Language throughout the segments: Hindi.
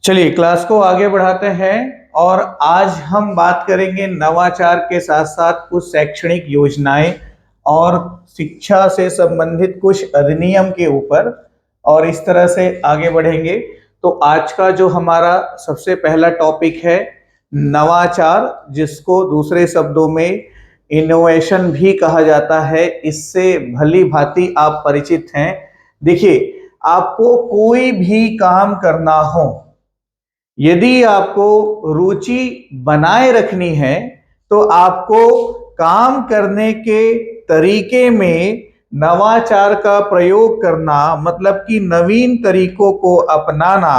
चलिए क्लास को आगे बढ़ाते हैं और आज हम बात करेंगे नवाचार के साथ साथ कुछ शैक्षणिक योजनाएं और शिक्षा से संबंधित कुछ अधिनियम के ऊपर और इस तरह से आगे बढ़ेंगे। तो आज का जो हमारा सबसे पहला टॉपिक है नवाचार, जिसको दूसरे शब्दों में इनोवेशन भी कहा जाता है। इससे भली भांति आप परिचित हैं। देखिए, आपको कोई भी काम करना हो, यदि आपको रुचि बनाए रखनी है तो आपको काम करने के तरीके में नवाचार का प्रयोग करना, मतलब कि नवीन तरीकों को अपनाना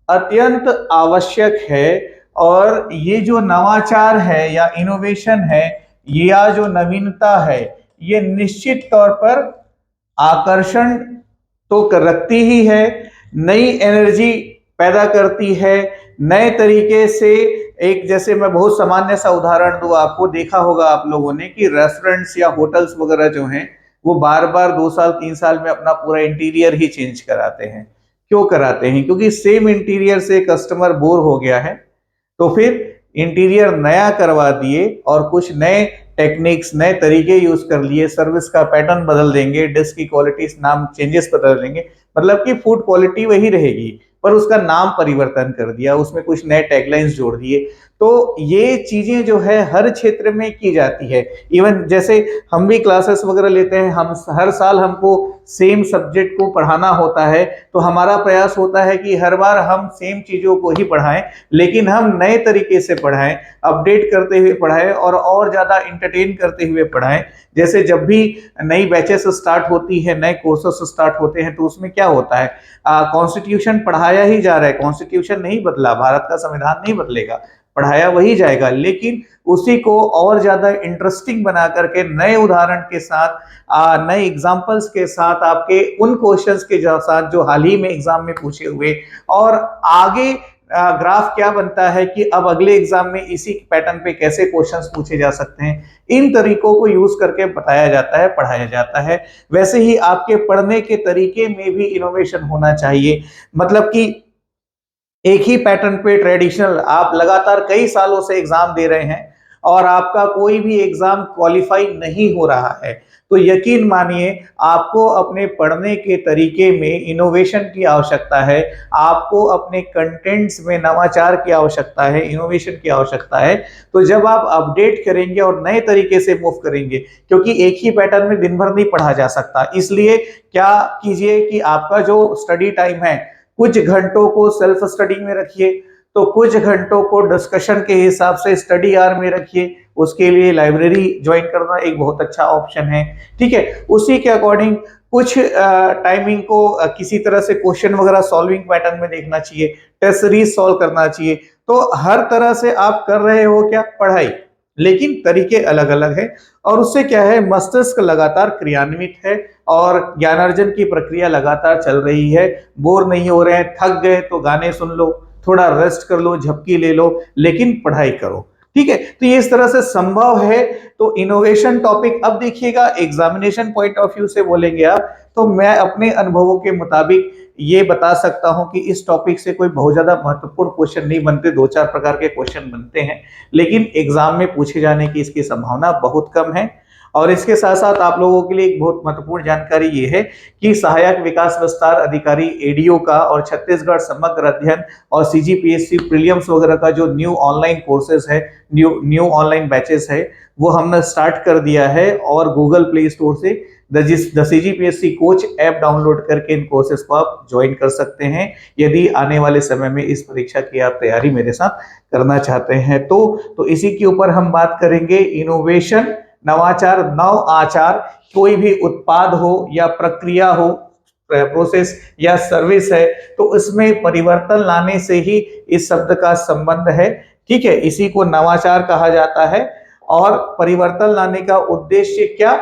अत्यंत आवश्यक है। और ये जो नवाचार है या इनोवेशन है या जो नवीनता है, ये निश्चित तौर पर आकर्षण तो रखती ही है, नई एनर्जी पैदा करती है, नए तरीके से। एक जैसे मैं बहुत सामान्य सा उदाहरण दूं, आपको देखा होगा आप लोगों ने कि रेस्टोरेंट्स या होटल्स वगैरह जो हैं वो बार बार 2 साल 3 साल में अपना पूरा इंटीरियर ही चेंज कराते हैं। क्यों कराते हैं? क्योंकि सेम इंटीरियर से कस्टमर बोर हो गया है, तो फिर इंटीरियर नया करवा दिए और कुछ नए टेक्निक्स, नए तरीके यूज कर लिए, सर्विस का पैटर्न बदल देंगे, डिश की क्वालिटी, नाम चेंजेस बदल देंगे, मतलब कि फूड क्वालिटी वही रहेगी पर उसका नाम परिवर्तन कर दिया, उसमें कुछ नए टैगलाइंस जोड़ दिए। तो ये चीजें जो है हर क्षेत्र में की जाती है। इवन जैसे हम भी क्लासेस वगैरह लेते हैं, हम हर साल हमको सेम सब्जेक्ट को पढ़ाना होता है, तो हमारा प्रयास होता है कि हर बार हम सेम चीजों को ही पढ़ाएं, लेकिन हम नए तरीके से पढ़ाएं, अपडेट करते हुए पढ़ाएं और ज्यादा इंटरटेन करते हुए पढ़ाएं। जैसे जब भी नई बैचेस स्टार्ट होती है, नए कोर्सेस स्टार्ट होते हैं, तो उसमें क्या होता है, कॉन्स्टिट्यूशन पढ़ाया ही जा रहा है, कॉन्स्टिट्यूशन नहीं बदला, भारत का संविधान नहीं बदलेगा, पढ़ाया वही जाएगा, लेकिन उसी को और ज्यादा इंटरेस्टिंग बना करके नए उदाहरण के साथ, नए एग्जाम्पल्स के साथ, आपके उन क्वेश्चंस के साथ जो हाल ही में एग्जाम में पूछे हुए, और आगे ग्राफ क्या बनता है कि अब अगले एग्जाम में इसी पैटर्न पे कैसे क्वेश्चंस पूछे जा सकते हैं, इन तरीकों को यूज करके बताया जाता है, पढ़ाया जाता है। वैसे ही आपके पढ़ने के तरीके में भी इनोवेशन होना चाहिए। मतलब कि एक ही पैटर्न पे ट्रेडिशनल आप लगातार कई सालों से एग्जाम दे रहे हैं और आपका कोई भी एग्जाम क्वालिफाई नहीं हो रहा है, तो यकीन मानिए आपको अपने पढ़ने के तरीके में इनोवेशन की आवश्यकता है, आपको अपने कंटेंट्स में नवाचार की आवश्यकता है, इनोवेशन की आवश्यकता है। तो जब आप अपडेट करेंगे और नए तरीके से मूव करेंगे, क्योंकि एक ही पैटर्न में दिन भर नहीं पढ़ा जा सकता, इसलिए क्या कीजिए कि आपका जो स्टडी टाइम है, कुछ घंटों को सेल्फ स्टडी में रखिए, तो कुछ घंटों को डिस्कशन के हिसाब से स्टडी आवर में रखिए। उसके लिए लाइब्रेरी ज्वाइन करना एक बहुत अच्छा ऑप्शन है। ठीक है, उसी के अकॉर्डिंग कुछ टाइमिंग को किसी तरह से क्वेश्चन वगैरह सॉल्विंग पैटर्न में देखना चाहिए, टेस्ट सीरीज सॉल्व करना चाहिए। तो हर तरह से आप कर रहे हो क्या, पढ़ाई, लेकिन तरीके अलग अलग है, और उससे क्या है, मस्तिष्क लगातार क्रियान्वित है और ज्ञानार्जन की प्रक्रिया लगातार चल रही है। बोर नहीं हो रहे हैं, थक गए तो गाने सुन लो, थोड़ा रेस्ट कर लो, झपकी ले लो, लेकिन पढ़ाई करो। ठीक है, तो ये इस तरह से संभव है। तो इनोवेशन टॉपिक अब देखिएगा, एग्जामिनेशन पॉइंट ऑफ व्यू से बोलेंगे आप, तो मैं अपने अनुभवों के मुताबिक ये बता सकता हूं कि इस टॉपिक से कोई बहुत ज्यादा महत्वपूर्ण क्वेश्चन नहीं बनते, 2-4 प्रकार के क्वेश्चन बनते हैं, लेकिन एग्जाम में पूछे जाने की इसकी संभावना बहुत कम है। और इसके साथ साथ आप लोगों के लिए एक बहुत महत्वपूर्ण जानकारी ये है कि सहायक विकास विस्तार अधिकारी एडीओ का और छत्तीसगढ़ समग्र अध्ययन और सीजीपीएससी प्रीलिम्स वगैरह का जो न्यू ऑनलाइन कोर्सेज है, न्यू ऑनलाइन बैचेस है, वो हमने स्टार्ट कर दिया है। और गूगल प्ले स्टोर से the CGPSC coach app download करके इन कोर्सेज को आप ज्वाइन कर सकते हैं, यदि आने वाले समय में इस परीक्षा की आप तैयारी मेरे साथ करना चाहते हैं। तो इसी के ऊपर हम बात करेंगे, इनोवेशन, नवाचार, नव आचार। कोई भी उत्पाद हो या प्रक्रिया हो, प्रोसेस या सर्विस है, तो इसमें परिवर्तन लाने से ही इस शब्द का संबंध है। ठीक है, इसी को नवाचार कहा जाता है। और परिवर्तन लाने का उद्देश्य क्या,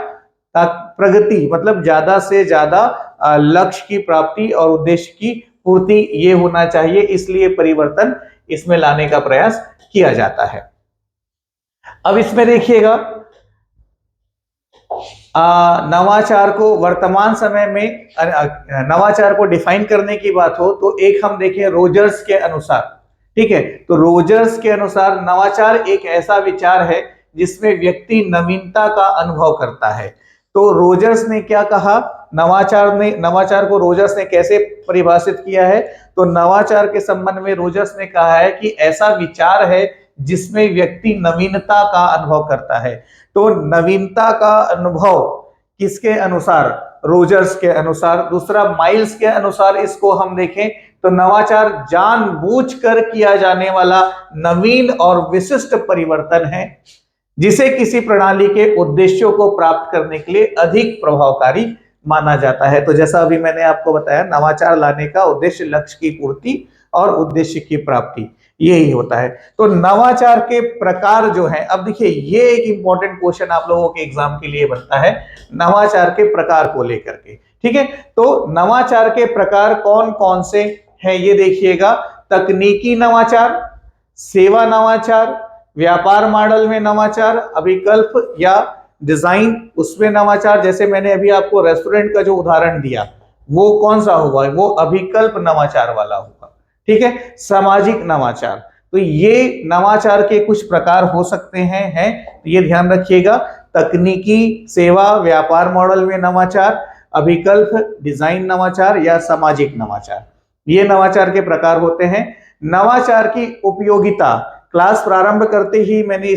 प्रगति, मतलब ज्यादा से ज्यादा लक्ष्य की प्राप्ति और उद्देश्य की पूर्ति, ये होना चाहिए, इसलिए परिवर्तन इसमें लाने का प्रयास किया जाता है। अब इसमें देखिएगा, नवाचार को वर्तमान समय में नवाचार को डिफाइन करने की बात हो तो एक हम देखें रोजर्स के अनुसार, ठीक है। तो रोजर्स के अनुसार नवाचार एक ऐसा विचार है जिसमें व्यक्ति नवीनता का अनुभव करता है। तो रोजर्स ने क्या कहा, नवाचार को रोजर्स ने कैसे परिभाषित किया है, तो नवाचार के संबंध में रोजर्स ने कहा है कि ऐसा विचार है जिसमें व्यक्ति नवीनता का अनुभव करता है। तो नवीनता का अनुभव किसके अनुसार, रोजर्स के अनुसार। दूसरा माइल्स के अनुसार इसको हम देखें तो नवाचार जानबूझकर किया जाने वाला नवीन और विशिष्ट परिवर्तन है जिसे किसी प्रणाली के उद्देश्यों को प्राप्त करने के लिए अधिक प्रभावकारी माना जाता है। तो जैसा अभी मैंने आपको बताया, नवाचार लाने का उद्देश्य लक्ष्य की पूर्ति और उद्देश्य की प्राप्ति, यही होता है। तो नवाचार के प्रकार जो है, अब देखिए ये एक इंपॉर्टेंट क्वेश्चन आप लोगों के एग्जाम के लिए बनता है नवाचार के प्रकार को लेकर के, ठीक है। तो नवाचार के प्रकार कौन कौन से हैं ये देखिएगा। तकनीकी नवाचार, सेवा नवाचार, व्यापार मॉडल में नवाचार, अभिकल्प या डिजाइन उसमें नवाचार। जैसे मैंने अभी आपको रेस्टोरेंट का जो उदाहरण दिया वो कौन सा होगा, वो अभिकल्प नवाचार वाला होगा, ठीक है। सामाजिक नवाचार, तो ये नवाचार के कुछ प्रकार हो सकते हैं तो ये ध्यान रखिएगा। तकनीकी, सेवा, व्यापार मॉडल में नवाचार, अभिकल्प, डिजाइन नवाचार या सामाजिक नवाचार, ये नवाचार के प्रकार होते हैं। नवाचार की उपयोगिता, क्लास प्रारंभ करते ही मैंने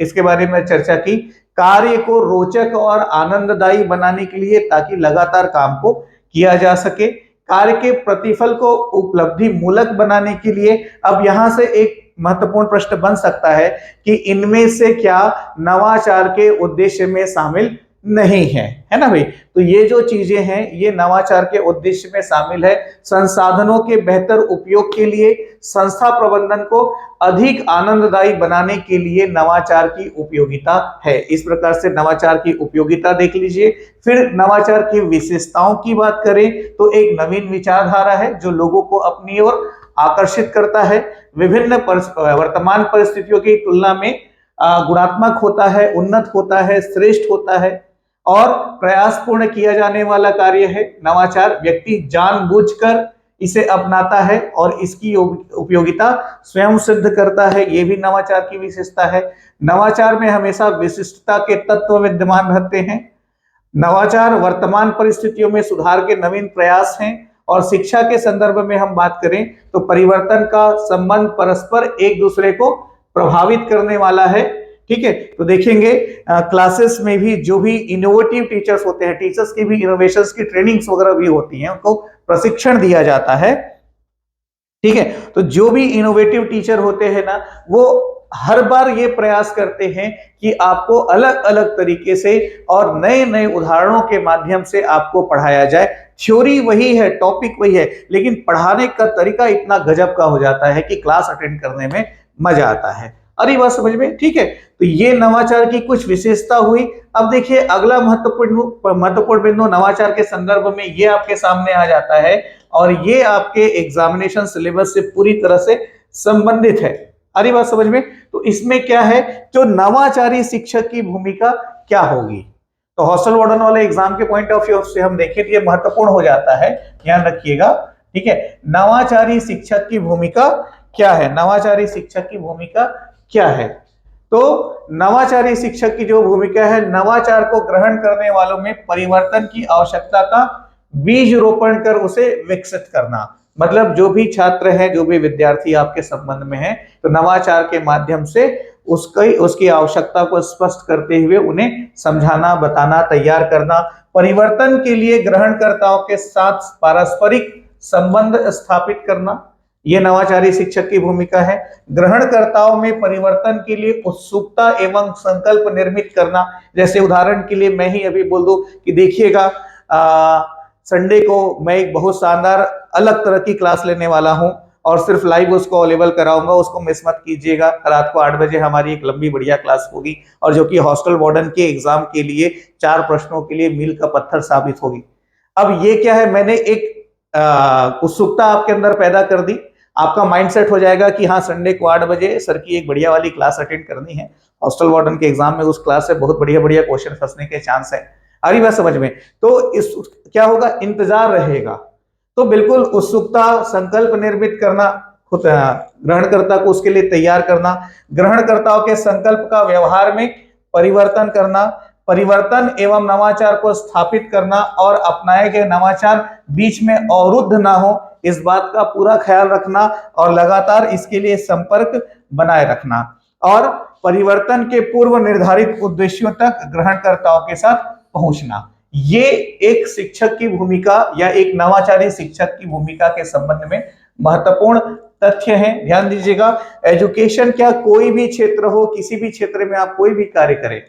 इसके बारे में चर्चा की। कार्य को रोचक और आनंददायी बनाने के लिए ताकि लगातार काम को किया जा सके, कार्य के प्रतिफल को उपलब्धि मूलक बनाने के लिए। अब यहां से एक महत्वपूर्ण प्रश्न बन सकता है कि इनमें से क्या नवाचार के उद्देश्य में शामिल नहीं है ना भाई। तो ये जो चीजें हैं ये नवाचार के उद्देश्य में शामिल है। संसाधनों के बेहतर उपयोग के लिए, संस्था प्रबंधन को अधिक आनंददायी बनाने के लिए नवाचार की उपयोगिता है। इस प्रकार से नवाचार की उपयोगिता देख लीजिए। फिर नवाचार की विशेषताओं की बात करें तो एक नवीन विचारधारा है जो लोगों को अपनी ओर आकर्षित करता है, विभिन्न वर्तमान परिस्थितियों की तुलना में गुणात्मक होता है, उन्नत होता है, श्रेष्ठ होता है और प्रयासपूर्ण किया जाने वाला कार्य है। नवाचार व्यक्ति जानबूझकर इसे अपनाता है और इसकी उपयोगिता स्वयं सिद्ध करता है, यह भी नवाचार की विशेषता है। नवाचार में हमेशा विशिष्टता के तत्व विद्यमान रहते हैं। नवाचार वर्तमान परिस्थितियों में सुधार के नवीन प्रयास हैं। और शिक्षा के संदर्भ में हम बात करें तो परिवर्तन का संबंध परस्पर एक दूसरे को प्रभावित करने वाला है, ठीक है। तो देखेंगे क्लासेस में भी जो भी इनोवेटिव टीचर्स होते हैं, टीचर्स की भी इनोवेशंस की ट्रेनिंग्स वगैरह भी होती हैं, उनको प्रशिक्षण दिया जाता है, ठीक है। तो जो भी इनोवेटिव टीचर होते हैं ना, वो हर बार ये प्रयास करते हैं कि आपको अलग अलग तरीके से और नए नए उदाहरणों के माध्यम से आपको पढ़ाया जाए। थ्योरी वही है, टॉपिक वही है, लेकिन पढ़ाने का तरीका इतना गजब का हो जाता है कि क्लास अटेंड करने में मजा आता है। अरे बात समझ में, ठीक है। तो ये नवाचार की कुछ विशेषता हुई। अब देखिए अगला महत्वपूर्ण बिंदु नवाचार के संदर्भ में ये आपके सामने आ जाता है और ये आपके एग्जामिनेशन सिलेबस से पूरी तरह से संबंधित है। अरे बात समझ में। तो इसमें क्या है, जो नवाचारी शिक्षक की भूमिका क्या होगी। तो हॉस्टल वार्डन वाले एग्जाम के पॉइंट ऑफ व्यू से हम देखें तो ये महत्वपूर्ण हो जाता है, ध्यान रखिएगा, ठीक है। नवाचारी शिक्षक की भूमिका क्या है, नवाचारी शिक्षक की भूमिका क्या है। तो नवाचारी शिक्षक की जो भूमिका है, नवाचार को ग्रहण करने वालों में परिवर्तन की आवश्यकता का बीज रोपण कर उसे विकसित करना। मतलब जो भी छात्र हैं, जो भी विद्यार्थी आपके संबंध में हैं, तो नवाचार के माध्यम से उसकी आवश्यकता को स्पष्ट करते हुए उन्हें समझाना, बताना, तैयार करना, परिवर्तन के लिए ग्रहणकर्ताओं के साथ पारस्परिक संबंध स्थापित करना, यह नवाचारी शिक्षक की भूमिका है। ग्रहणकर्ताओं में परिवर्तन के लिए उत्सुकता एवं संकल्प निर्मित करना। जैसे उदाहरण के लिए मैं ही अभी बोल दूं कि देखिएगा संडे को मैं एक बहुत शानदार अलग तरह की क्लास लेने वाला हूं और सिर्फ लाइव उसको अवेलेबल कराऊंगा, उसको मिस मत कीजिएगा। रात को 8 बजे हमारी एक लंबी बढ़िया क्लास होगी और जो कि हॉस्टल वार्डन के एग्जाम के लिए 4 प्रश्नों के लिए मील का पत्थर साबित होगी। अब ये क्या है, मैंने एक उत्सुकता आपके अंदर पैदा कर दी। आपका माइंड सेट हो जाएगा कि हाँ संडे को 8 बजे सर की एक बढ़िया वाली क्लास अटेंड करनी है, हॉस्टल वार्डन के एग्जाम में उस क्लास से बहुत बढ़िया बढ़िया क्वेश्चन फंसने के चांस है। आ रही बात समझ में? तो इस क्या होगा, इंतजार रहेगा। तो बिल्कुल उत्सुकता, संकल्प निर्मित करना, ग्रहणकर्ता को उसके लिए तैयार करना, ग्रहणकर्ताओं के संकल्प का व्यवहार में परिवर्तन करना, परिवर्तन एवं नवाचार को स्थापित करना और अपनाए गए नवाचार बीच में अवरुद्ध ना हो, इस बात का पूरा ख्याल रखना और लगातार इसके लिए संपर्क बनाए रखना और परिवर्तन के पूर्व निर्धारित उद्देश्यों तक ग्रहणकर्ताओं के साथ पहुंचना। ये एक शिक्षक की भूमिका या एक नवाचारी शिक्षक की भूमिका के संबंध में महत्वपूर्ण तथ्य है। ध्यान दीजिएगा, एजुकेशन क्या कोई भी क्षेत्र हो, किसी भी क्षेत्र में आप कोई भी कार्य करें,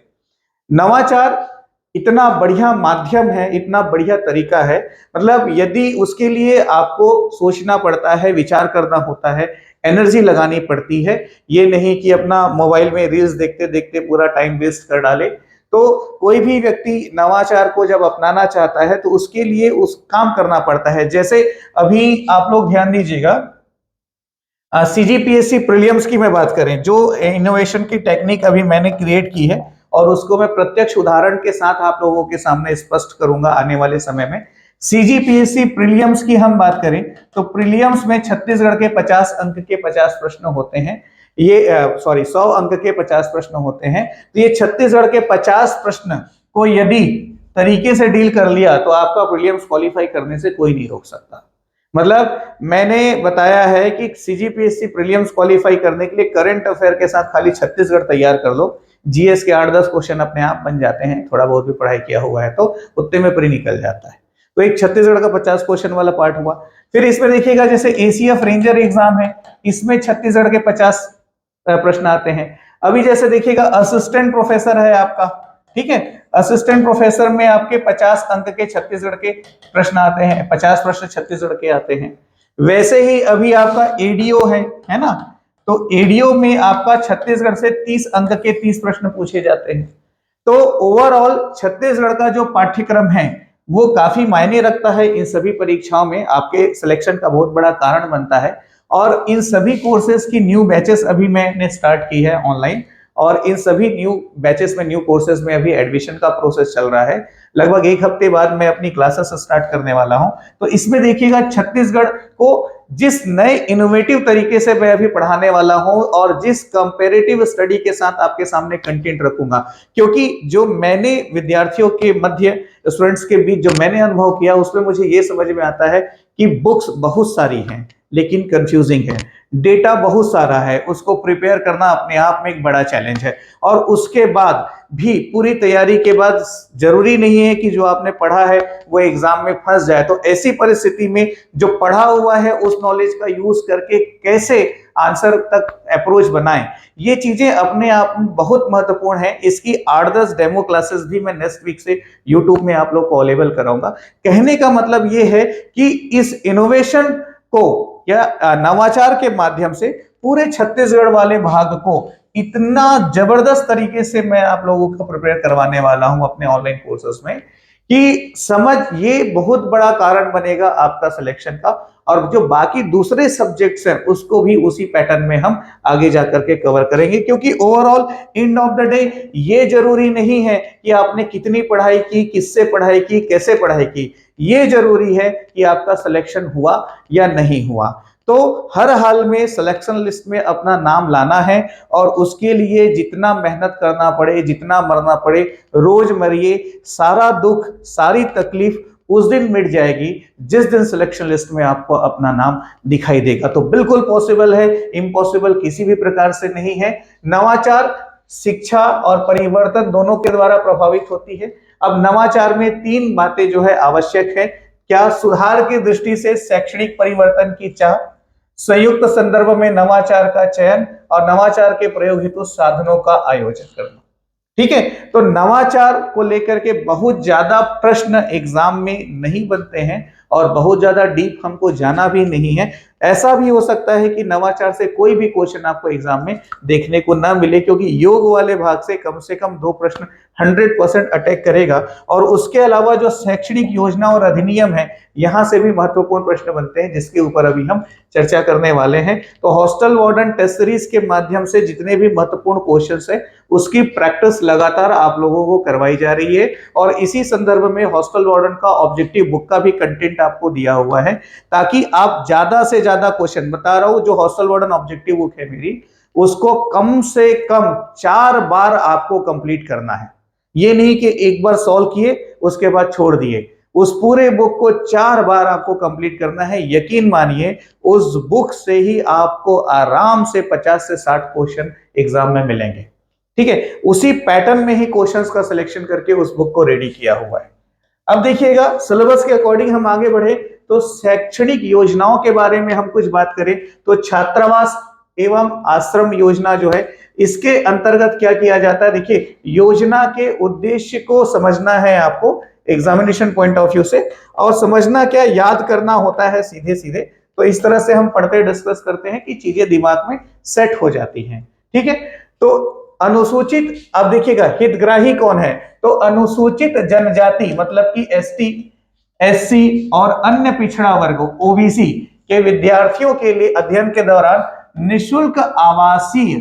नवाचार इतना बढ़िया माध्यम है, इतना बढ़िया तरीका है। मतलब यदि उसके लिए आपको सोचना पड़ता है, विचार करना होता है, एनर्जी लगानी पड़ती है, ये नहीं कि अपना मोबाइल में रील्स देखते देखते पूरा टाइम वेस्ट कर डाले। तो कोई भी व्यक्ति नवाचार को जब अपनाना चाहता है तो उसके लिए उस काम करना पड़ता है। जैसे अभी आप लोग ध्यान दीजिएगा, सीजीपीएससी प्रीलिम्स की मैं बात करें, जो इनोवेशन की टेक्निक अभी मैंने क्रिएट की है और उसको मैं प्रत्यक्ष उदाहरण के साथ आप लोगों के सामने स्पष्ट करूंगा आने वाले समय में। सीजीपीएससी प्रीलिम्स की हम बात करें तो प्रीलिम्स में छत्तीसगढ़ के 50 अंक के 50 प्रश्न होते हैं। ये 100 अंक के 50 प्रश्न होते हैं। तो ये छत्तीसगढ़ के 50 प्रश्न को यदि तरीके से डील कर लिया तो आपका प्रीलिम्स क्वालिफाई करने से कोई नहीं रोक सकता। मतलब मैंने बताया है कि सीजीपीएससी प्रीलिम्स क्वालिफाई करने के लिए करंट अफेयर के साथ खाली छत्तीसगढ़ तैयार कर लो, जीएस के 8-10 क्वेश्चन अपने आप बन जाते हैं, थोड़ा बहुत भी पढ़ाई किया हुआ है तो उतने में प्री निकल जाता है। तो एक छत्तीसगढ़ का 50 क्वेश्चन वाला पार्ट हुआ। फिर इसमें देखिएगा जैसे एसीएफ रेंजर एग्जाम है, इसमें छत्तीसगढ़ के 50 प्रश्न आते हैं। अभी जैसे देखिएगा असिस्टेंट प्रोफेसर है आपका, ठीक है, असिस्टेंट प्रोफेसर में आपके 50 अंक के छत्तीसगढ़ के प्रश्न आते हैं, 50 प्रश्न छत्तीसगढ़ के आते हैं। वैसे ही अभी आपका एडीओ है ना, तो एडीओ में आपका छत्तीसगढ़ से 30 अंक के 30 प्रश्न पूछे जाते हैं। तो ओवरऑल छत्तीसगढ़ का जो पाठ्यक्रम है वो काफी मायने रखता है, इन सभी परीक्षाओं में आपके सिलेक्शन का बहुत बड़ा कारण बनता है। और इन सभी कोर्सेज की न्यू बैचेस अभी मैंने स्टार्ट की है ऑनलाइन, और इन सभी न्यू बैचेस में, न्यू कोर्सेज में अभी एडमिशन का प्रोसेस चल रहा है। लगभग 1 हफ्ते बाद मैं अपनी क्लासेस स्टार्ट करने वाला हूं। तो इसमें देखिएगा छत्तीसगढ़ को जिस नए इनोवेटिव तरीके से मैं अभी पढ़ाने वाला हूं और जिस कंपैरेटिव स्टडी के साथ आपके सामने कंटेंट रखूंगा, क्योंकि जो मैंने विद्यार्थियों के मध्य, स्टूडेंट्स के बीच जो मैंने अनुभव किया उसमें मुझे ये समझ में आता है कि बुक्स बहुत सारी हैं लेकिन कंफ्यूजिंग है, डेटा बहुत सारा है, उसको प्रिपेयर करना अपने आप में एक बड़ा चैलेंज है। और उसके बाद भी पूरी तैयारी के बाद जरूरी नहीं है कि जो आपने पढ़ा है वो एग्जाम में फंस जाए। तो ऐसी परिस्थिति में जो पढ़ा हुआ है उस नॉलेज का यूज करके कैसे आंसर तक अप्रोच बनाएं, ये चीजें अपने आप में बहुत महत्वपूर्ण है। इसकी 8-10 डेमो क्लासेस भी मैं नेक्स्ट वीक से यूट्यूब में आप लोग को अवेलेबल कराऊंगा। कहने का मतलब ये है कि इस इनोवेशन को या नवाचार के माध्यम से पूरे छत्तीसगढ़ वाले भाग को इतना जबरदस्त तरीके से मैं आप लोगों को प्रिपेयर करवाने वाला हूं अपने ऑनलाइन कोर्सेज में कि समझ, ये बहुत बड़ा कारण बनेगा आपका सिलेक्शन का। और जो बाकी दूसरे सब्जेक्ट्स हैं उसको भी उसी पैटर्न में हम आगे जाकर के कवर करेंगे, क्योंकि overall end of the day ये जरूरी नहीं है कि आपने कितनी पढ़ाई की, किससे पढ़ाई की, कैसे पढ़ाई की, ये जरूरी है कि आपका सिलेक्शन हुआ या नहीं हुआ। तो हर हाल में सिलेक्शन लिस्ट में अपना नाम लाना है और उसके लिए जितना मेहनत करना पड़े, जितना मरना पड़े, रोज मरिए, सारा दुख, सारी तकलीफ उस दिन मिट जाएगी जिस दिन सिलेक्शन लिस्ट में आपको अपना नाम दिखाई देगा। तो बिल्कुल पॉसिबल है, इम्पॉसिबल किसी भी प्रकार से नहीं है। नवाचार शिक्षा और परिवर्तन दोनों के द्वारा प्रभावित होती है। अब नवाचार में 3 बातें जो है आवश्यक है। क्या? सुधार की दृष्टि से शैक्षणिक परिवर्तन की चाह, संयुक्त संदर्भ में नवाचार का चयन और नवाचार के प्रयोग हेतु साधनों का आयोजन करना। ठीक है, तो नवाचार को लेकर के बहुत ज्यादा प्रश्न एग्जाम में नहीं बनते हैं और बहुत ज्यादा डीप हमको जाना भी नहीं है। ऐसा भी हो सकता है कि नवाचार से कोई भी क्वेश्चन आपको एग्जाम में देखने को ना मिले, क्योंकि योग वाले भाग से कम 2 प्रश्न 100% अटैक करेगा। और उसके अलावा जो शैक्षणिक योजना और अधिनियम है, यहां से भी महत्वपूर्ण प्रश्न बनते हैं, जिसके ऊपर अभी हम चर्चा करने वाले हैं। तो हॉस्टल वार्डन टेस्ट सीरीज के माध्यम से जितने भी महत्वपूर्ण क्वेश्चंस है उसकी प्रैक्टिस लगातार आप लोगों को करवाई जा रही है। और इसी संदर्भ में हॉस्टल वार्डन का ऑब्जेक्टिव बुक का भी कंटेंट आपको दिया हुआ है, ताकि आप ज्यादा से ज्यादा क्वेश्चन, बता रहा हूं जो हॉस्टल वार्डन ऑब्जेक्टिव बुक है मेरी, उसको कम से कम 4 बार आपको कंप्लीट करना है। ये नहीं कि एक बार सॉल्व किए उसके बाद छोड़ दिए, उस पूरे बुक को 4 बार आपको कंप्लीट करना है। यकीन मानिए उस बुक से ही आपको आराम से 50 से 60 क्वेश्चन एग्जाम में मिलेंगे। ठीक है, उसी पैटर्न में ही क्वेश्चंस का सिलेक्शन करके उस बुक को रेडी किया हुआ है। अब देखिएगा सिलेबस के अकॉर्डिंग हम आगे बढ़े तो शैक्षणिक योजनाओं के बारे में हम कुछ बात करें तो छात्रावास एवं आश्रम योजना जो है, इसके अंतर्गत क्या किया जाता है। देखिए, योजना के उद्देश्य को समझना है आपको एग्जामिनेशन पॉइंट ऑफ व्यू से, और समझना क्या, याद करना होता है सीधे सीधे। तो इस तरह से हम पढ़ते डिस्कस करते हैं कि चीजें दिमाग में सेट हो जाती हैं। ठीक है, तो अनुसूचित, अब देखिएगा हितग्राही कौन है, तो अनुसूचित जनजाति मतलब कि एसटी, एससी और अन्य पिछड़ा वर्ग ओबीसी के विद्यार्थियों के लिए अध्ययन के दौरान निशुल्क आवासीय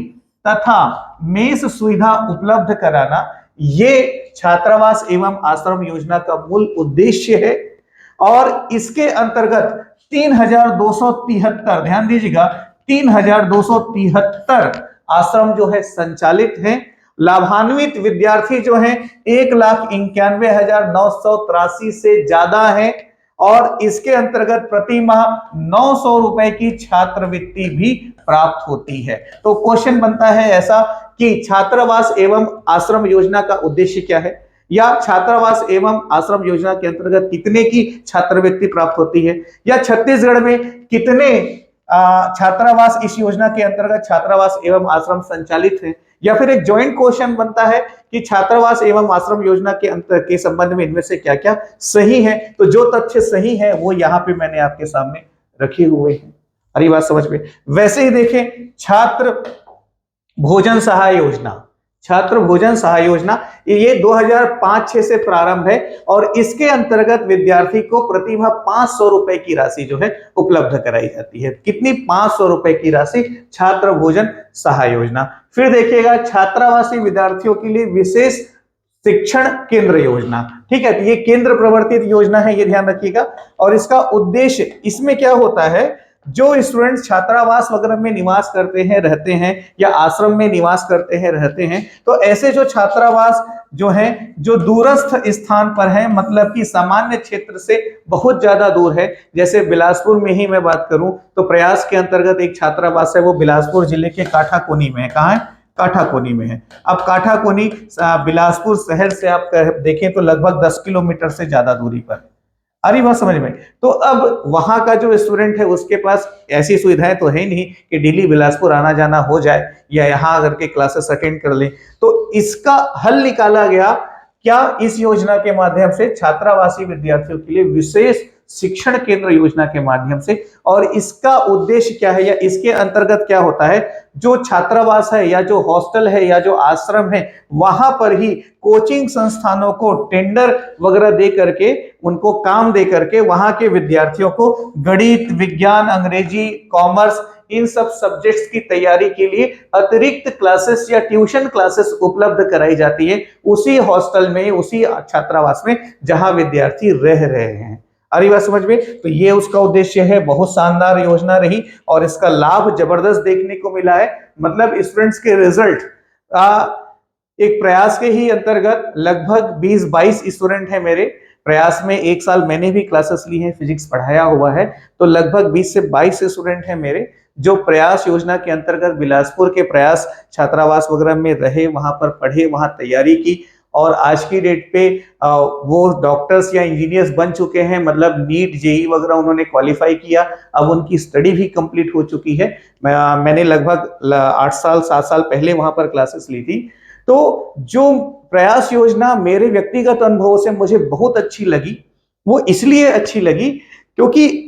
तथा मेस सुविधा उपलब्ध कराना, ये छात्रावास एवं आश्रम योजना का मूल उद्देश्य है। और इसके अंतर्गत 3273, ध्यान दीजिएगा, 3273 आश्रम जो है संचालित हैं। लाभान्वित विद्यार्थी जो हैं 1,91,983 से ज्यादा है। और इसके अंतर्गत प्रति माह 900 रुपए की छात्रवृत्ति भी प्राप्त होती है। तो क्वेश्चन बनता है ऐसा कि छात्रावास एवं आश्रम योजना का उद्देश्य क्या है, या छात्रावास एवं आश्रम योजना के अंतर्गत कितने की छात्रवृत्ति प्राप्त होती है, या छत्तीसगढ़ में कितने छात्रावास इस योजना के अंतर्गत छात्रावास एवं आश्रम संचालित है। या फिर एक ज्वाइंट क्वेश्चन बनता है कि छात्रावास एवं आश्रम योजना के अंतर के संबंध में इनमें से क्या क्या सही है। तो जो तथ्य सही है वो यहाँ पे मैंने आपके सामने रखे हुए हैं। अरे बात समझ में। वैसे ही देखें छात्र भोजन सहाय योजना, छात्र भोजन सहाय योजना ये 2005-6 से प्रारंभ है, और इसके अंतर्गत विद्यार्थी को प्रति माह 500 रुपए की राशि जो है उपलब्ध कराई जाती है। कितनी? 500 रुपए की राशि, छात्र भोजन सहाय योजना। फिर देखिएगा छात्रावासी विद्यार्थियों के लिए विशेष शिक्षण केंद्र योजना। ठीक है, तो ये केंद्र प्रवर्तित योजना है, ये ध्यान रखिएगा। और इसका उद्देश्य, इसमें क्या होता है, जो स्टूडेंट्स छात्रावास वगैरह में निवास करते हैं, रहते हैं, या आश्रम में निवास करते हैं, रहते हैं, तो ऐसे जो छात्रावास जो हैं, जो दूरस्थ स्थान पर हैं, मतलब कि सामान्य क्षेत्र से बहुत ज्यादा दूर है, जैसे बिलासपुर में ही मैं बात करूं तो प्रयास के अंतर्गत एक छात्रावास है, वो बिलासपुर जिले के काठाकोनी में है। कहाँ है? काठाकोनी में है। अब काठाकोनी बिलासपुर शहर से आप देखें तो लगभग 10 किलोमीटर से ज्यादा दूरी पर। अरे बात समझ में। तो अब वहां का जो स्टूडेंट है उसके पास ऐसी सुविधाएं तो है नहीं कि डेली बिलासपुर आना जाना हो जाए, या यहाँ आकर के क्लासेस अटेंड कर ले। तो इसका हल निकाला गया क्या, इस योजना के माध्यम से छात्रावासी विद्यार्थियों के लिए विशेष शिक्षण केंद्र योजना के माध्यम से। और इसका उद्देश्य क्या है, या इसके अंतर्गत क्या होता है, जो छात्रावास है, या जो हॉस्टल है, या जो आश्रम है, वहां पर ही कोचिंग संस्थानों को टेंडर वगैरह दे करके, उनको काम दे करके वहां के विद्यार्थियों को गणित, विज्ञान, अंग्रेजी, कॉमर्स, इन सब सब्जेक्ट्स की तैयारी के लिए अतिरिक्त क्लासेस या ट्यूशन क्लासेस उपलब्ध कराई जाती है उसी हॉस्टल में, उसी छात्रावास में जहां विद्यार्थी रह रहे हैं। अरे बात समझ में। तो ये उसका उद्देश्य है। बहुत शानदार योजना रही और इसका लाभ जबरदस्त देखने को मिला है। मतलब स्टूडेंट्स के रिजल्ट एक प्रयास के ही अंतर्गत लगभग 20-22 स्टूडेंट है मेरे प्रयास में। एक साल मैंने भी क्लासेस ली है, फिजिक्स पढ़ाया हुआ है, तो लगभग 20 से 22 स्टूडेंट है मेरे जो प्रयास योजना के अंतर्गत बिलासपुर के प्रयास छात्रावास वगैरह में रहे, वहां पर पढ़े, वहां तैयारी की, और आज की डेट पे वो डॉक्टर्स या इंजीनियर्स बन चुके हैं। मतलब नीट, जेई वगैरह उन्होंने क्वालिफाई किया, अब उनकी स्टडी भी कंप्लीट हो चुकी है। मैंने लगभग 8 साल 7 साल पहले वहां पर क्लासेस ली थी। तो जो प्रयास योजना मेरे व्यक्तिगत अनुभव से मुझे बहुत अच्छी लगी, वो इसलिए अच्छी लगी क्योंकि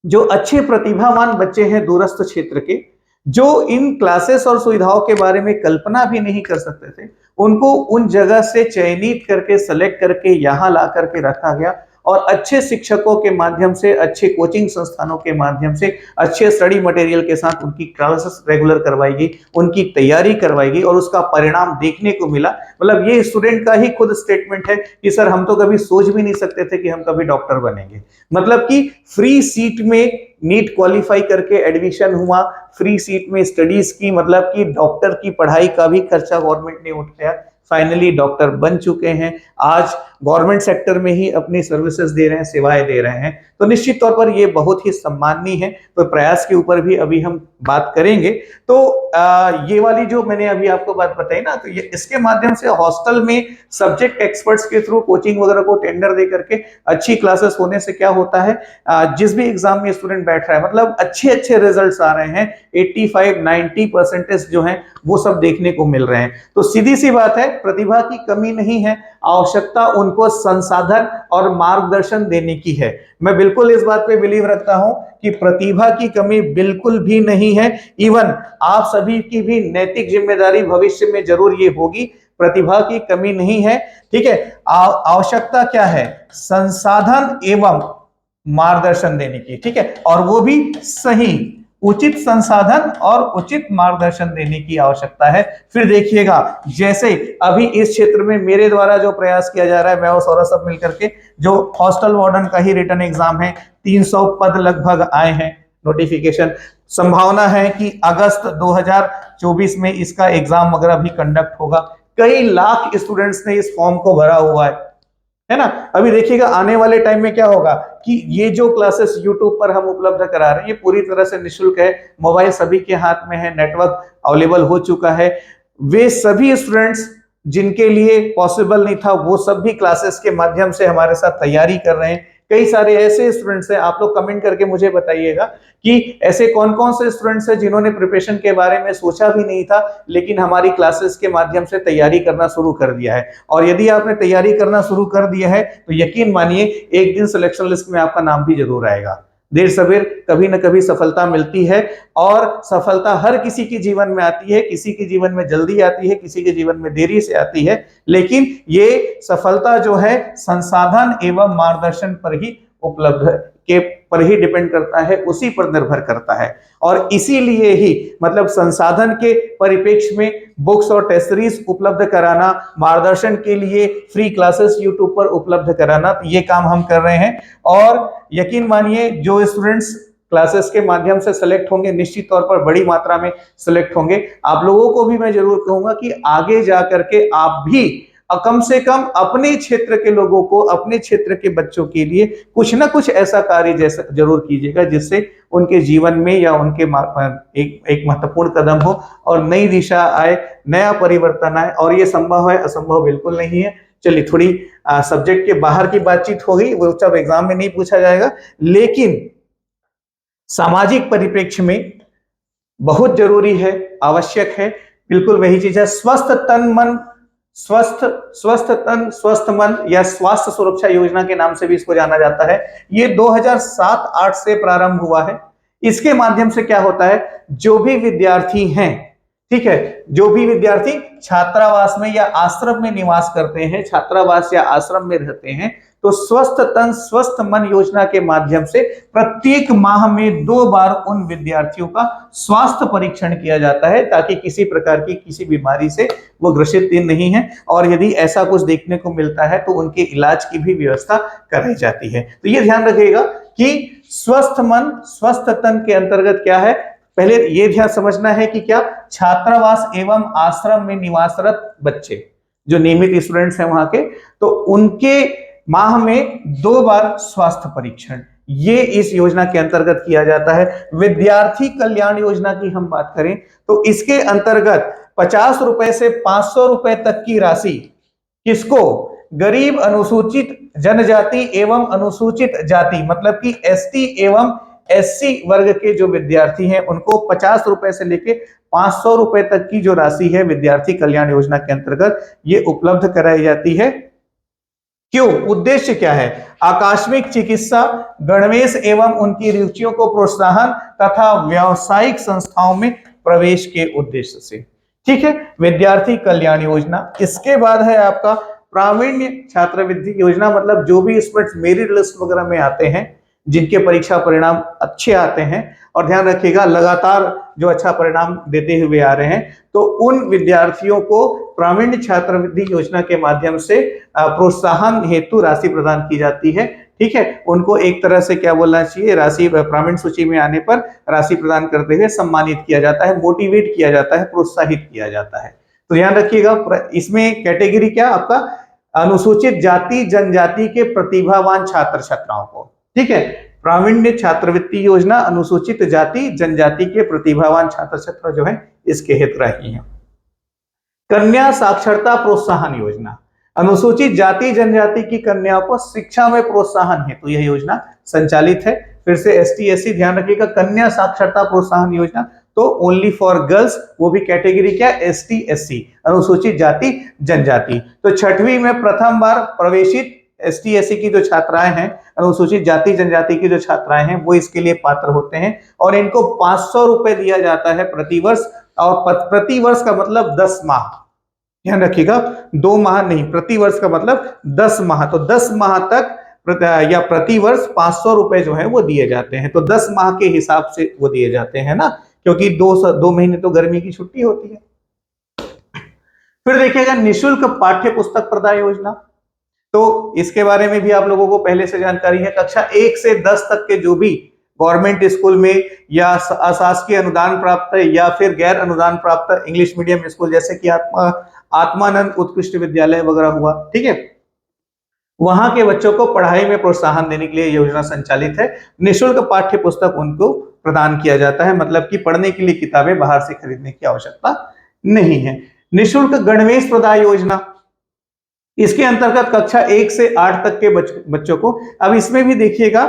जो अच्छे प्रतिभावान बच्चे हैं दूरस्थ क्षेत्र के, जो इन क्लासेस और सुविधाओं के बारे में कल्पना भी नहीं कर सकते थे, उनको उन जगह से चयनित करके सेलेक्ट करके यहाँ ला करके रखा गया और अच्छे शिक्षकों के माध्यम से, अच्छे कोचिंग संस्थानों के माध्यम से, अच्छे स्टडी मटेरियल के साथ उनकी क्लासेस रेगुलर करवाई गई, उनकी तैयारी करवाई गई और उसका परिणाम देखने को मिला। मतलब ये स्टूडेंट का ही खुद स्टेटमेंट है कि सर हम तो कभी सोच भी नहीं सकते थे कि हम कभी डॉक्टर बनेंगे। मतलब कि फ्री सीट में नीट क्वालिफाई करके एडमिशन हुआ, फ्री सीट में स्टडीज की, मतलब कि डॉक्टर की पढ़ाई का भी खर्चा गवर्नमेंट ने उठाया, फाइनली डॉक्टर बन चुके हैं, आज गवर्नमेंट सेक्टर में ही अपनी सर्विसेज दे रहे हैं, सेवाएं दे रहे हैं। तो निश्चित तौर पर ये बहुत ही सम्माननीय है। तो प्रयास के ऊपर भी अभी हम बात करेंगे। तो ये वाली जो मैंने अभी आपको बात बताई ना, तो ये इसके माध्यम से हॉस्टल में सब्जेक्ट एक्सपर्ट्स के थ्रू कोचिंग वगैरह को टेंडर दे करके अच्छी क्लासेस होने से क्या होता है, जिस भी एग्जाम में स्टूडेंट बैठ रहा है, मतलब अच्छे अच्छे रिजल्ट्स आ रहे हैं, 85-90% जो है वो सब देखने को मिल रहे हैं। तो सीधी सी बात है, प्रतिभा की कमी नहीं है, आवश्यकता उनको संसाधन और मार्गदर्शन देने की है। मैं बिल्कुल इस बात पे बिलीव रखता हूं कि प्रतिभा की कमी बिल्कुल भी नहीं है। इवन आप सभी की भी नैतिक जिम्मेदारी भविष्य में जरूर ये होगी, प्रतिभा की कमी नहीं है। ठीक है, आवश्यकता क्या है, संसाधन एवं मार्गदर्शन देने की। ठीक है, और वो भी सही, उचित संसाधन और उचित मार्गदर्शन देने की आवश्यकता है। फिर देखिएगा, जैसे अभी इस क्षेत्र में मेरे द्वारा जो प्रयास किया जा रहा है, मैं और सौरभ सब मिलकर के, जो हॉस्टल वार्डन का ही रिटर्न एग्जाम है, 300 पद लगभग आए हैं नोटिफिकेशन। संभावना है कि अगस्त 2024 में इसका एग्जाम वगैरह भी कंडक्ट होगा। कई लाख स्टूडेंट्स ने इस फॉर्म को भरा हुआ है ना। अभी देखिएगा आने वाले टाइम में क्या होगा कि ये जो क्लासेस YouTube पर हम उपलब्ध करा रहे हैं, ये पूरी तरह से निःशुल्क है, मोबाइल सभी के हाथ में है, नेटवर्क अवेलेबल हो चुका है। वे सभी स्टूडेंट्स जिनके लिए पॉसिबल नहीं था, वो सब भी क्लासेस के माध्यम से हमारे साथ तैयारी कर रहे हैं। कई सारे ऐसे स्टूडेंट्स हैं, आप लोग कमेंट करके मुझे बताइएगा कि ऐसे कौन कौन से स्टूडेंट्स हैं जिन्होंने प्रिपरेशन के बारे में सोचा भी नहीं था, लेकिन हमारी क्लासेस के माध्यम से तैयारी करना शुरू कर दिया है। और यदि आपने तैयारी करना शुरू कर दिया है तो यकीन मानिए एक दिन सिलेक्शन लिस्ट में आपका नाम भी जरूर आएगा। देर सवेर कभी ना कभी सफलता मिलती है, और सफलता हर किसी के जीवन में आती है, किसी के जीवन में जल्दी आती है, किसी के जीवन में देरी से आती है, लेकिन ये सफलता जो है संसाधन एवं मार्गदर्शन पर ही उपलब्ध के पर ही डिपेंड करता है, उसी पर निर्भर करता है। और इसीलिए ही मतलब संसाधन के परिप्रेक्ष्य में बुक्स और टेस्ट सीरीज उपलब्ध कराना, मार्गदर्शन के लिए फ्री क्लासेस यूट्यूब पर उपलब्ध कराना, तो ये काम हम कर रहे हैं। और यकीन मानिए जो स्टूडेंट्स क्लासेस के माध्यम से सिलेक्ट होंगे, निश्चित तौर पर बड़ी मात्रा में सिलेक्ट होंगे। आप लोगों को भी मैं जरूर कहूंगा कि आगे जाकर के आप भी कम से कम अपने क्षेत्र के लोगों को, अपने क्षेत्र के बच्चों के लिए कुछ ना कुछ ऐसा कार्य जैसा जरूर कीजिएगा जिससे उनके जीवन में या उनके एक महत्वपूर्ण कदम हो और नई दिशा आए, नया परिवर्तन आए। और ये संभव है, असंभव बिल्कुल नहीं है। चलिए, थोड़ी सब्जेक्ट के बाहर की बातचीत हो गई, वो सब एग्जाम में नहीं पूछा जाएगा, लेकिन सामाजिक परिप्रेक्ष्य में बहुत जरूरी है, आवश्यक है। बिल्कुल वही चीज है, स्वस्थ तन मन, स्वस्थ तन स्वस्थ मन, या स्वास्थ्य सुरक्षा योजना के नाम से भी इसको जाना जाता है। ये 2007-8 से प्रारंभ हुआ है। इसके माध्यम से क्या होता है, जो भी विद्यार्थी हैं, ठीक है, जो भी विद्यार्थी छात्रावास में या आश्रम में निवास करते हैं, छात्रावास या आश्रम में रहते हैं, तो स्वस्थ तन स्वस्थ मन योजना के माध्यम से प्रत्येक माह में 2 बार उन विद्यार्थियों का स्वास्थ्य परीक्षण किया जाता है, ताकि किसी प्रकार की किसी बीमारी से वो ग्रसित नहीं है। और यदि ऐसा कुछ देखने को मिलता है तो उनके इलाज की भी व्यवस्था कराई जाती है। तो ये ध्यान रखिएगा कि स्वस्थ मन स्वस्थ तन के अंतर्गत क्या है, पहले ये ध्यान समझना है कि क्या छात्रावास एवं आश्रम में निवासरत बच्चे जो नियमित स्टूडेंट्स हैं वहां के, तो उनके माह में 2 बार स्वास्थ्य परीक्षण, ये इस योजना के अंतर्गत किया जाता है। विद्यार्थी कल्याण योजना की हम बात करें तो इसके अंतर्गत 50 रुपए से 500 रुपए तक की राशि किसको, गरीब अनुसूचित जनजाति एवं अनुसूचित जाति, मतलब कि एसटी एवं एससी वर्ग के जो विद्यार्थी हैं उनको 50 रुपए से लेके 500 रुपए तक की जो राशि है विद्यार्थी कल्याण योजना के अंतर्गत ये उपलब्ध कराई जाती है। क्यों, उद्देश्य क्या है? आकस्मिक चिकित्सा, गणवेश एवं उनकी रुचियों को प्रोत्साहन तथा व्यावसायिक संस्थाओं में प्रवेश के उद्देश्य से। ठीक है, विद्यार्थी कल्याण योजना। इसके बाद है आपका प्रावीण्य छात्रवृत्ति योजना, मतलब जो भी स्टूडेंट्स मेरिट लिस्ट वगैरह में आते हैं, जिनके परीक्षा परिणाम अच्छे आते हैं, और ध्यान रखिएगा लगातार जो अच्छा परिणाम देते हुए आ रहे हैं, तो उन विद्यार्थियों को प्रावीण्य छात्रवृत्ति योजना के माध्यम से प्रोत्साहन हेतु राशि प्रदान की जाती है। ठीक है, उनको एक तरह से क्या बोलना चाहिए, राशि प्रावीण्य सूची में आने पर राशि प्रदान करते हुए सम्मानित किया जाता है, मोटिवेट किया जाता है, प्रोत्साहित किया जाता है। तो ध्यान रखिएगा, इसमें कैटेगरी क्या आपका, अनुसूचित जाति जनजाति के प्रतिभावान छात्र छात्राओं को। ठीक है, प्रावीण्य छात्रवृत्ति योजना अनुसूचित जाति जनजाति के प्रतिभावान छात्र छात्रा जो है इसके हितग्राही हैं। कन्या साक्षरता प्रोत्साहन योजना, अनुसूचित जाति जनजाति की कन्याओं को शिक्षा में प्रोत्साहन हेतु यह योजना संचालित है। फिर से एसटी एससी, ध्यान रखिएगा, कन्या साक्षरता प्रोत्साहन योजना, तो ओनली फॉर गर्ल्स, वो भी कैटेगरी क्या, एसटी एससी, अनुसूचित जाति जनजाति। तो छठवीं में प्रथम बार प्रवेशित एसटी एससी की जो छात्राएं हैं, अनुसूचित जाति जनजाति की जो छात्राएं हैं, वो इसके लिए पात्र होते हैं, और इनको 500 रुपए दिया जाता है प्रतिवर्ष, और प्रतिवर्ष का मतलब 10 माह, ध्यान रखिएगा, 2 माह नहीं, प्रतिवर्ष का मतलब 10 माह, तो 10 माह तक या प्रतिवर्ष 500 रुपए जो है वो दिए जाते हैं। तो 10 माह के हिसाब से वो दिए जाते हैं ना, क्योंकि 2 महीने तो गर्मी की छुट्टी होती है। फिर देखिएगा निःशुल्क पाठ्य पुस्तक प्रदाय योजना, तो इसके बारे में भी आप लोगों को पहले से जानकारी है। कक्षा 1 से 10 तक के जो भी गवर्नमेंट स्कूल में या अशासकीय अनुदान प्राप्त या फिर गैर अनुदान प्राप्त इंग्लिश मीडियम स्कूल, जैसे कि आत्मानंद उत्कृष्ट विद्यालय वगैरह हुआ, ठीक है, वहां के बच्चों को पढ़ाई में प्रोत्साहन देने के लिए योजना संचालित है। निःशुल्क पाठ्य पुस्तक उनको प्रदान किया जाता है, मतलब कि पढ़ने के लिए किताबें बाहर से खरीदने की आवश्यकता नहीं है। निःशुल्क गणवेश प्रदाय योजना, इसके अंतर्गत कक्षा 1 से 8 तक के बच्चों को, अब इसमें भी देखिएगा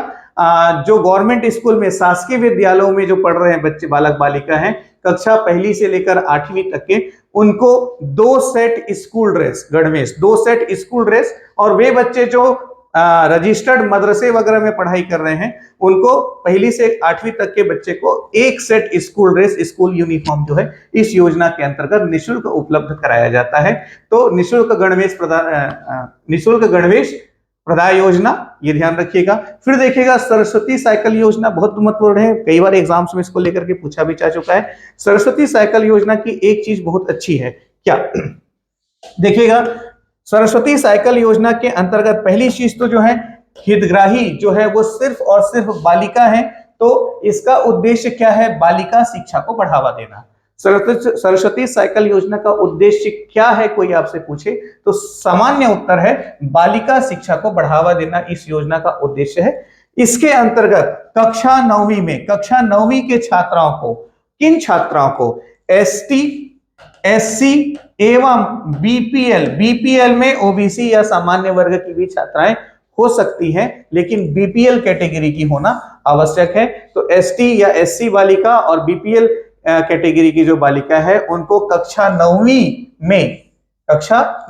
जो गवर्नमेंट स्कूल में शासकीय विद्यालयों में जो पढ़ रहे हैं बच्चे, बालक बालिका हैं, कक्षा 1 से लेकर 8वीं तक के, उनको 2 सेट स्कूल ड्रेस, गणवेश 2 सेट स्कूल ड्रेस, और वे बच्चे जो रजिस्टर्ड मदरसे वगैरह में पढ़ाई कर रहे हैं, उनको 1 से 8वीं तक के बच्चे को 1 set school dress, school uniform जो है इस योजना के अंतर्गत निःशुल्क उपलब्ध कराया जाता है। तो निःशुल्क गणवेश प्रदाय योजना, ये ध्यान रखिएगा। फिर देखिएगा सरस्वती साइकिल योजना, बहुत महत्वपूर्ण है, कई बार एग्जाम्स में इसको लेकर के पूछा भी जा चुका है। सरस्वती साइकिल योजना की एक चीज बहुत अच्छी है, क्या देखिएगा, सरस्वती साइकिल योजना के अंतर्गत पहली चीज तो जो है हितग्राही जो है वो सिर्फ और सिर्फ बालिका है, तो इसका उद्देश्य क्या है, बालिका शिक्षा को बढ़ावा देना। सरस्वती साइकिल योजना का उद्देश्य क्या है, कोई आपसे पूछे तो सामान्य उत्तर है बालिका शिक्षा को बढ़ावा देना इस योजना का उद्देश्य है। इसके अंतर्गत कक्षा 9वीं में, कक्षा 9वीं के छात्राओं को, किन छात्राओं को, एसटी एससी एवं बीपीएल में ओबीसी या सामान्य वर्ग की भी छात्राएं हो सकती हैं, लेकिन बीपीएल कैटेगरी की होना आवश्यक है। तो एसटी या एससी बालिका और बीपीएल कैटेगरी की जो बालिका है, उनको कक्षा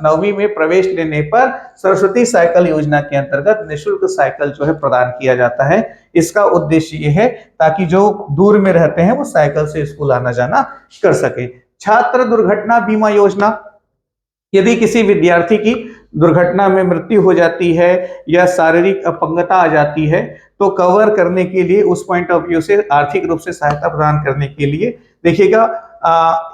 9वीं में प्रवेश लेने पर सरस्वती साइकिल योजना के अंतर्गत निःशुल्क साइकिल जो है प्रदान किया जाता है। इसका उद्देश्य यह है ताकि जो दूर में रहते हैं वो साइकिल से स्कूल आना जाना कर सके। छात्र दुर्घटना बीमा योजना, यदि किसी विद्यार्थी की दुर्घटना में मृत्यु हो जाती है या शारीरिक अपंगता आ जाती है, तो कवर करने के लिए, उस पॉइंट ऑफ व्यू से आर्थिक रूप से सहायता प्रदान करने के लिए, देखिएगा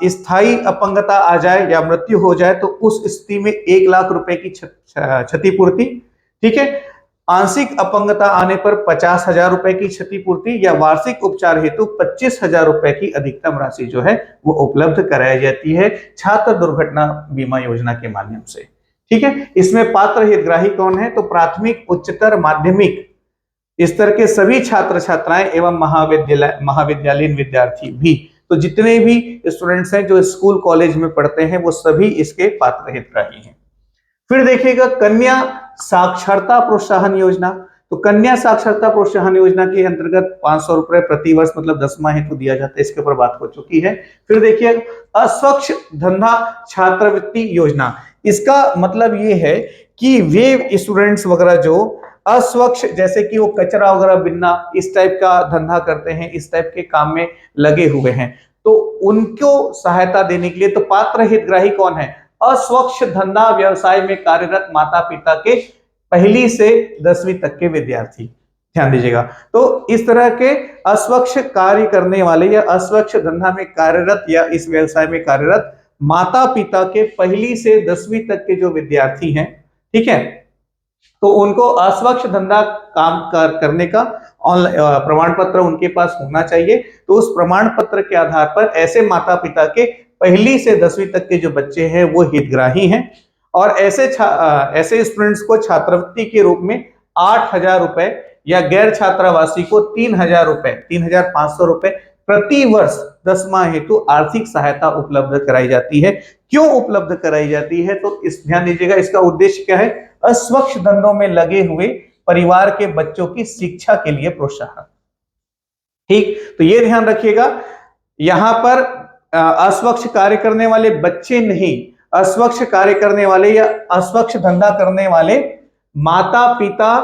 स्थायी अपंगता आ जाए या मृत्यु हो जाए तो उस स्थिति में 1 लाख रुपए की क्षतिपूर्ति, ठीक है, आंशिक अपंगता आने पर 50,000 रुपए की क्षतिपूर्ति या वार्षिक उपचार हेतु 25,000 रुपए की अधिकतम राशि जो है वो उपलब्ध कराई जाती है छात्र दुर्घटना बीमा योजना के माध्यम से। ठीक है, इसमें पात्र हितग्राही कौन है, तो प्राथमिक, उच्चतर, माध्यमिक स्तर के सभी छात्र छात्राएं एवं महाविद्यालयीन विद्यार्थी भी, तो जितने भी स्टूडेंट्स हैं जो स्कूल कॉलेज में पढ़ते हैं वो सभी इसके पात्र हितग्राही हैं। फिर देखिएगा कन्या साक्षरता प्रोत्साहन योजना, तो कन्या साक्षरता प्रोत्साहन योजना के अंतर्गत 500 रुपए प्रति वर्ष, मतलब 10 माह हेतु दिया जाता है, इसके ऊपर बात हो चुकी है। फिर देखिए अस्वच्छ धंधा छात्रवृत्ति योजना, इसका मतलब ये है कि वे स्टूडेंट्स वगैरह जो अस्वच्छ, जैसे कि वो कचरा वगैरह बिनना, इस टाइप का धंधा करते हैं, इस टाइप के काम में लगे हुए हैं, तो उनको सहायता देने के लिए, तो पात्र हितग्राही कौन है? अस्वच्छ धंधा व्यवसाय में कार्यरत माता पिता के 1ली से 10वीं तक के विद्यार्थी, ध्यान दीजिएगा। तो इस तरह के अस्वच्छ कार्य करने वाले या अस्वच्छ धंधा में कार्यरत या इस व्यवसाय में कार्यरत माता पिता के 1ली से 10वीं तक के जो विद्यार्थी हैं, ठीक है, तो उनको अस्वच्छ धंधा काम करने का ऑनलाइन प्रमाण पत्र उनके पास होना चाहिए। तो उस प्रमाण पत्र के आधार पर ऐसे माता पिता के 1ली से 10वीं तक के जो बच्चे हैं वो हितग्राही हैं, और ऐसे स्टूडेंट्स को छात्रवृत्ति के रूप में 8,000 रुपए या गैर छात्रावासी को 3,000 रुपए, 3,500 रुपए प्रति वर्ष 10 माह हेतु आर्थिक सहायता उपलब्ध कराई जाती है। क्यों उपलब्ध कराई जाती है? तो इस ध्यान दीजिएगा, इसका उद्देश्य क्या है? अस्वच्छ धंधों में लगे हुए परिवार के बच्चों की शिक्षा के लिए प्रोत्साहन। ठीक, तो ये ध्यान रखिएगा, यहां पर अस्वच्छ कार्य करने वाले बच्चे नहीं, अस्वच्छ कार्य करने वाले या अस्वच्छ धंधा करने वाले माता पिता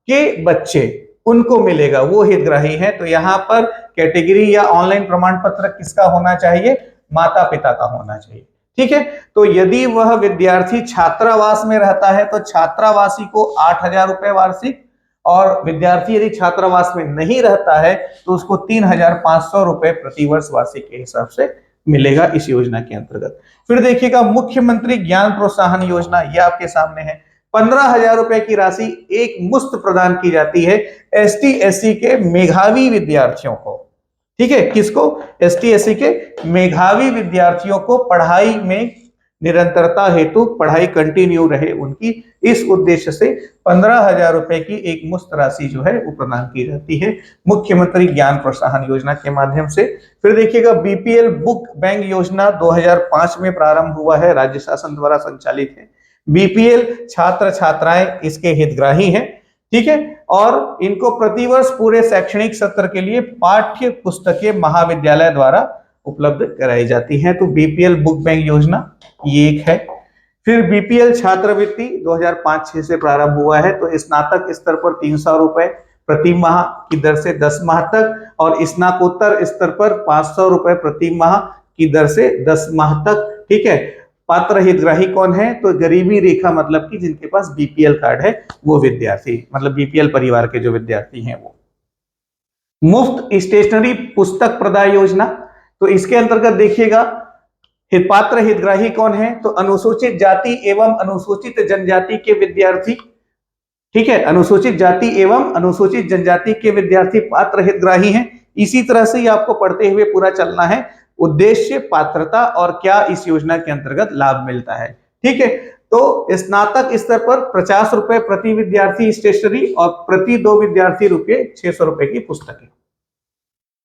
के बच्चे, उनको मिलेगा, वो हितग्राही है। तो यहां पर कैटेगरी या ऑनलाइन प्रमाण पत्र किसका होना चाहिए? माता पिता का होना चाहिए। ठीक है, तो यदि वह विद्यार्थी छात्रावास में रहता है तो छात्रावासी को 8,000 रुपए वार्षिक, और विद्यार्थी यदि छात्रावास में नहीं रहता है तो उसको 3,500 रुपए प्रतिवर्ष वार्षिक के हिसाब से मिलेगा इस योजना के अंतर्गत। फिर देखिएगा, मुख्यमंत्री ज्ञान प्रोत्साहन योजना, ये आपके सामने है। 15,000 रुपए की राशि एक मुश्त प्रदान की जाती है एसटी एससी के मेधावी विद्यार्थियों को। ठीक है, किसको? एसटी एससी के मेधावी विद्यार्थियों को पढ़ाई में निरंतरता हेतु, पढ़ाई कंटिन्यू रहे उनकी, इस उद्देश्य से 15,000 रुपए की एक मुश्त राशि जो है वो प्रदान की जाती है मुख्यमंत्री ज्ञान प्रोत्साहन योजना के माध्यम से। फिर देखिएगा, बीपीएल बुक बैंक योजना 2005 में प्रारंभ हुआ है, राज्य शासन द्वारा संचालित है। बीपीएल छात्र छात्राएं इसके हितग्राही हैं। ठीक है, और इनको प्रतिवर्ष पूरे शैक्षणिक सत्र के लिए पाठ्य पुस्तकें महाविद्यालय द्वारा उपलब्ध कराई जाती हैं। तो बीपीएल बुक बैंक योजना ये एक है। फिर बीपीएल छात्रवृत्ति 2005-06 से प्रारंभ हुआ है। तो स्नातक स्तर पर 300 रुपए प्रति माह की दर से 10 माह तक, और स्नातकोत्तर स्तर पर 500 रुपए प्रति माह की दर से 10 माह तक। ठीक है, पात्र हितग्राही कौन है? तो गरीबी रेखा, मतलब कि जिनके पास बीपीएल कार्ड है वो विद्यार्थी, मतलब बीपीएल परिवार के जो विद्यार्थी हैं वो। मुफ्त स्टेशनरी पुस्तक प्रदाय योजना, तो इसके अंतर्गत देखिएगा पात्र हितग्राही कौन है? तो अनुसूचित जाति एवं अनुसूचित जनजाति के विद्यार्थी। ठीक है, अनुसूचित जाति एवं अनुसूचित जनजाति के विद्यार्थी पात्र हितग्राही हैं। इसी तरह से आपको पढ़ते हुए पूरा चलना है, उद्देश्य, पात्रता और क्या इस योजना के अंतर्गत लाभ मिलता है। ठीक है, तो स्नातक स्तर पर 50 रुपए प्रति विद्यार्थी स्टेशनरी, और प्रति 2 विद्यार्थी रुपए 600 रुपए की पुस्तकें।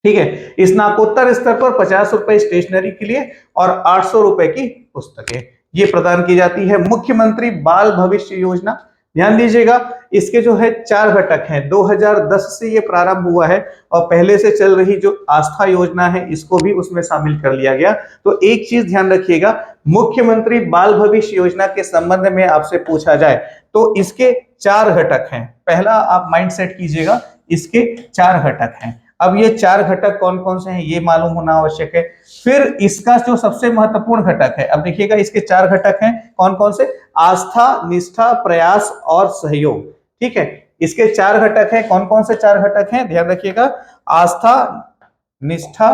ठीक है, स्नातकोत्तर स्तर पर 50 रुपए स्टेशनरी के लिए और 800 रुपए की पुस्तकें ये प्रदान की जाती है। मुख्यमंत्री बाल भविष्य योजना, ध्यान दीजिएगा, इसके जो है 4 घटक हैं। 2010 से ये प्रारंभ हुआ है, और पहले से चल रही जो आस्था योजना है इसको भी उसमें शामिल कर लिया गया। तो एक चीज ध्यान रखिएगा, मुख्यमंत्री बाल भविष्य योजना के संबंध में आपसे पूछा जाए तो इसके 4 घटक हैं। पहला आप माइंड सेट कीजिएगा, इसके 4 घटक हैं। अब ये 4 घटक कौन कौन से हैं ये मालूम होना आवश्यक है। फिर इसका जो सबसे महत्वपूर्ण घटक है, अब देखिएगा इसके 4 घटक हैं, कौन कौन से? आस्था, निष्ठा, प्रयास और सहयोग। ठीक है, इसके 4 घटक हैं। कौन कौन से 4 घटक हैं? ध्यान रखिएगा, आस्था, निष्ठा,